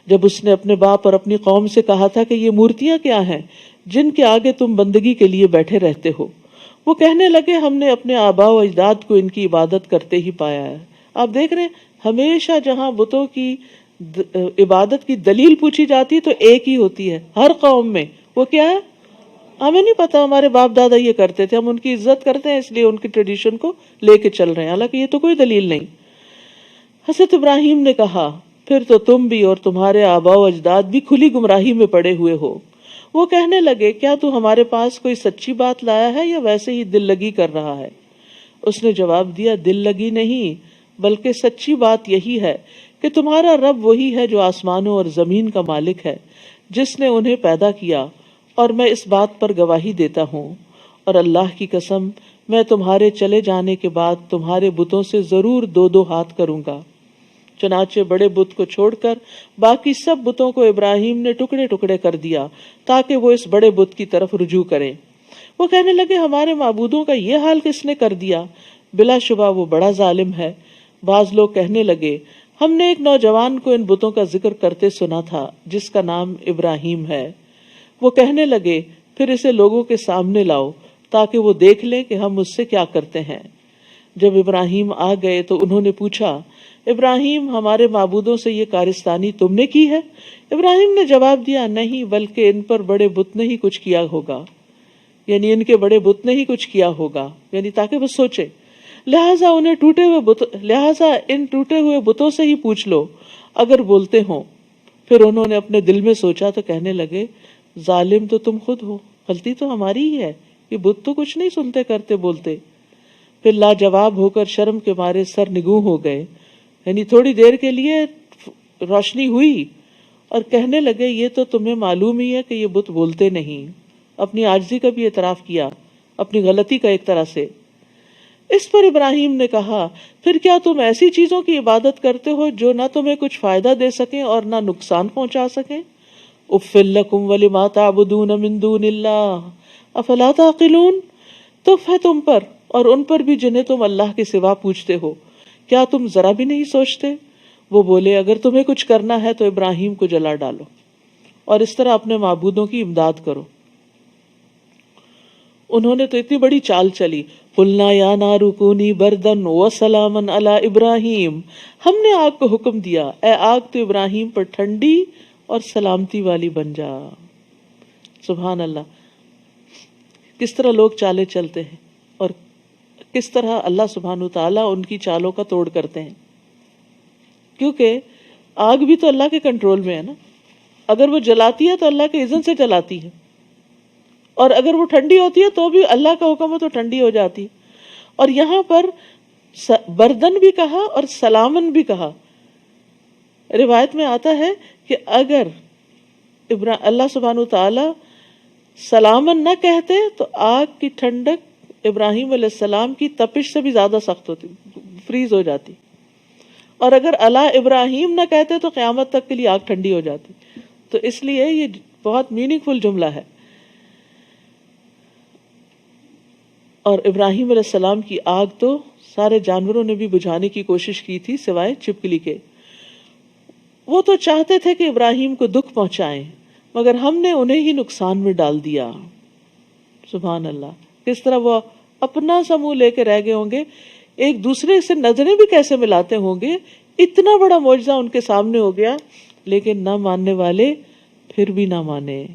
جب اس نے اپنے باپ اور اپنی قوم سے کہا تھا کہ یہ مورتیاں کیا ہیں جن کے آگے تم بندگی کے لیے بیٹھے رہتے ہو۔ وہ کہنے لگے ہم نے اپنے آباء و اجداد کو ان کی عبادت کرتے ہی پایا ہے۔ آپ دیکھ رہے ہیں ہمیشہ جہاں بتوں کی عبادت کی دلیل پوچھی جاتی ہے تو ایک ہی ہوتی ہے ہر قوم میں، وہ کیا ہے؟ ہمیں نہیں پتا، ہمارے باپ دادا یہ کرتے تھے، ہم ان کی عزت کرتے ہیں اس لیے ان کی ٹریڈیشن کو لے کے چل رہے ہیں، حالانکہ یہ تو کوئی دلیل نہیں۔ حضرت ابراہیم نے کہا پھر تو تم بھی اور تمہارے آباء و اجداد بھی کھلی گمراہی میں پڑے ہوئے ہو۔ وہ کہنے لگے کیا تو ہمارے پاس کوئی سچی بات لایا ہے یا ویسے ہی دل لگی کر رہا ہے؟ اس نے جواب دیا دل لگی نہیں بلکہ سچی بات یہی ہے کہ تمہارا رب وہی ہے جو آسمانوں اور زمین کا مالک ہے، جس نے انہیں پیدا کیا، اور میں اس بات پر گواہی دیتا ہوں، اور اللہ کی قسم میں تمہارے چلے جانے کے بعد تمہارے بتوں سے ضرور دو دو ہاتھ کروں گا۔ چنانچہ بڑے بت کو چھوڑ کر باقی سب بتوں کو ابراہیم نے ٹکڑے ٹکڑے کر دیا تاکہ وہ اس بڑے بت کی طرف رجوع کریں۔ وہ کہنے لگے ہمارے معبودوں کا یہ حال کس نے کر دیا؟ بلا شبہ وہ بڑا ظالم ہے۔ بعض لوگ کہنے لگے ہم نے ایک نوجوان کو ان بتوں کا ذکر کرتے سنا تھا جس کا نام ابراہیم ہے۔ وہ کہنے لگے پھر اسے لوگوں کے سامنے لاؤ تاکہ وہ دیکھ لیں کہ ہم اس سے کیا کرتے ہیں۔ جب ابراہیم آ گئے تو انہوں نے پوچھا ابراہیم ہمارے معبودوں سے یہ کارستانی تم نے کی ہے؟ ابراہیم نے جواب دیا نہیں بلکہ ان پر بڑے بت نے ہی کچھ کیا ہوگا، یعنی ان کے بڑے بت نے ہی کچھ کیا ہوگا، یعنی تاکہ وہ سوچے، لہٰذا ان ٹوٹے ہوئے بتوں سے ہی پوچھ لو اگر بولتے ہوں۔ پھر انہوں نے اپنے دل میں سوچا تو کہنے لگے ظالم تو تم خود ہو، غلطی تو ہماری ہی ہے، یہ بت تو کچھ نہیں سنتے کرتے بولتے۔ پھر لاجواب ہو کر شرم کے مارے سر نگوں ہو گئے، یعنی تھوڑی دیر کے لیے روشنی ہوئی، اور کہنے لگے یہ تو تمہیں معلوم ہی ہے کہ یہ بت بولتے نہیں۔ اپنی عاجزی کا بھی اعتراف کیا، اپنی غلطی کا ایک طرح سے۔ اس پر ابراہیم نے کہا پھر کیا تم ایسی چیزوں کی عبادت کرتے ہو جو نہ تمہیں کچھ فائدہ دے سکیں اور نہ نقصان پہنچا سکیں؟ اُفٍّ لَكُمْ وَلِمَا تَعْبُدُونَ مِن دُونِ اللَّهِ أَفَلَا تَعْقِلُونَ، تف ہے تم پر اور ان پر بھی جنہیں تم اللہ کے سوا پوچھتے ہو، کیا تم ذرا بھی نہیں سوچتے؟ وہ بولے اگر تمہیں کچھ کرنا ہے تو ابراہیم کو جلا ڈالو اور اس طرح اپنے معبودوں کی امداد کرو۔ انہوں نے تو اتنی بڑی چال چلی، قُلْنَا يَا نَارُ كُونِي بَرْدًا وَسَلَامًا عَلَىٰ إِبْرَاهِيمَ، ہم نے آگ کو حکم دیا اے آگ تو ابراہیم پر ٹھنڈی اور سلامتی والی بن جا۔ سبحان اللہ، کس طرح لوگ چالیں چلتے ہیں اور کس طرح اللہ سبحانہ تعالیٰ ان کی چالوں کا توڑ کرتے ہیں، کیونکہ آگ بھی تو اللہ کے کنٹرول میں ہے نا، اگر وہ جلاتی ہے تو اللہ کے اذن سے جلاتی ہے، اور اگر وہ ٹھنڈی ہوتی ہے تو بھی اللہ کا حکم ہو تو ٹھنڈی ہو جاتی۔ اور یہاں پر بردن بھی کہا اور سلامن بھی کہا۔ روایت میں آتا ہے کہ اگر اللہ سبحانہ تعالی سلامن نہ کہتے تو آگ کی ٹھنڈک ابراہیم علیہ السلام کی تپش سے بھی زیادہ سخت ہوتی، فریز ہو جاتی، اور اگر اللہ ابراہیم نہ کہتے تو قیامت تک کے لیے آگ ٹھنڈی ہو جاتی۔ تو اس لیے یہ بہت میننگ فل جملہ ہے۔ اور ابراہیم علیہ السلام کی آگ تو سارے جانوروں نے بھی بجھانے کی کوشش کی تھی سوائے چھپکلی کے۔ وہ تو چاہتے تھے کہ ابراہیم کو دکھ پہنچائیں مگر ہم نے انہیں ہی نقصان میں ڈال دیا۔ سبحان اللہ، کس طرح وہ اپنا سا منہ لے کے رہ گئے ہوں گے، ایک دوسرے سے نظریں بھی کیسے ملاتے ہوں گے، اتنا بڑا معجزہ ان کے سامنے ہو گیا، لیکن نہ ماننے والے پھر بھی نہ مانے۔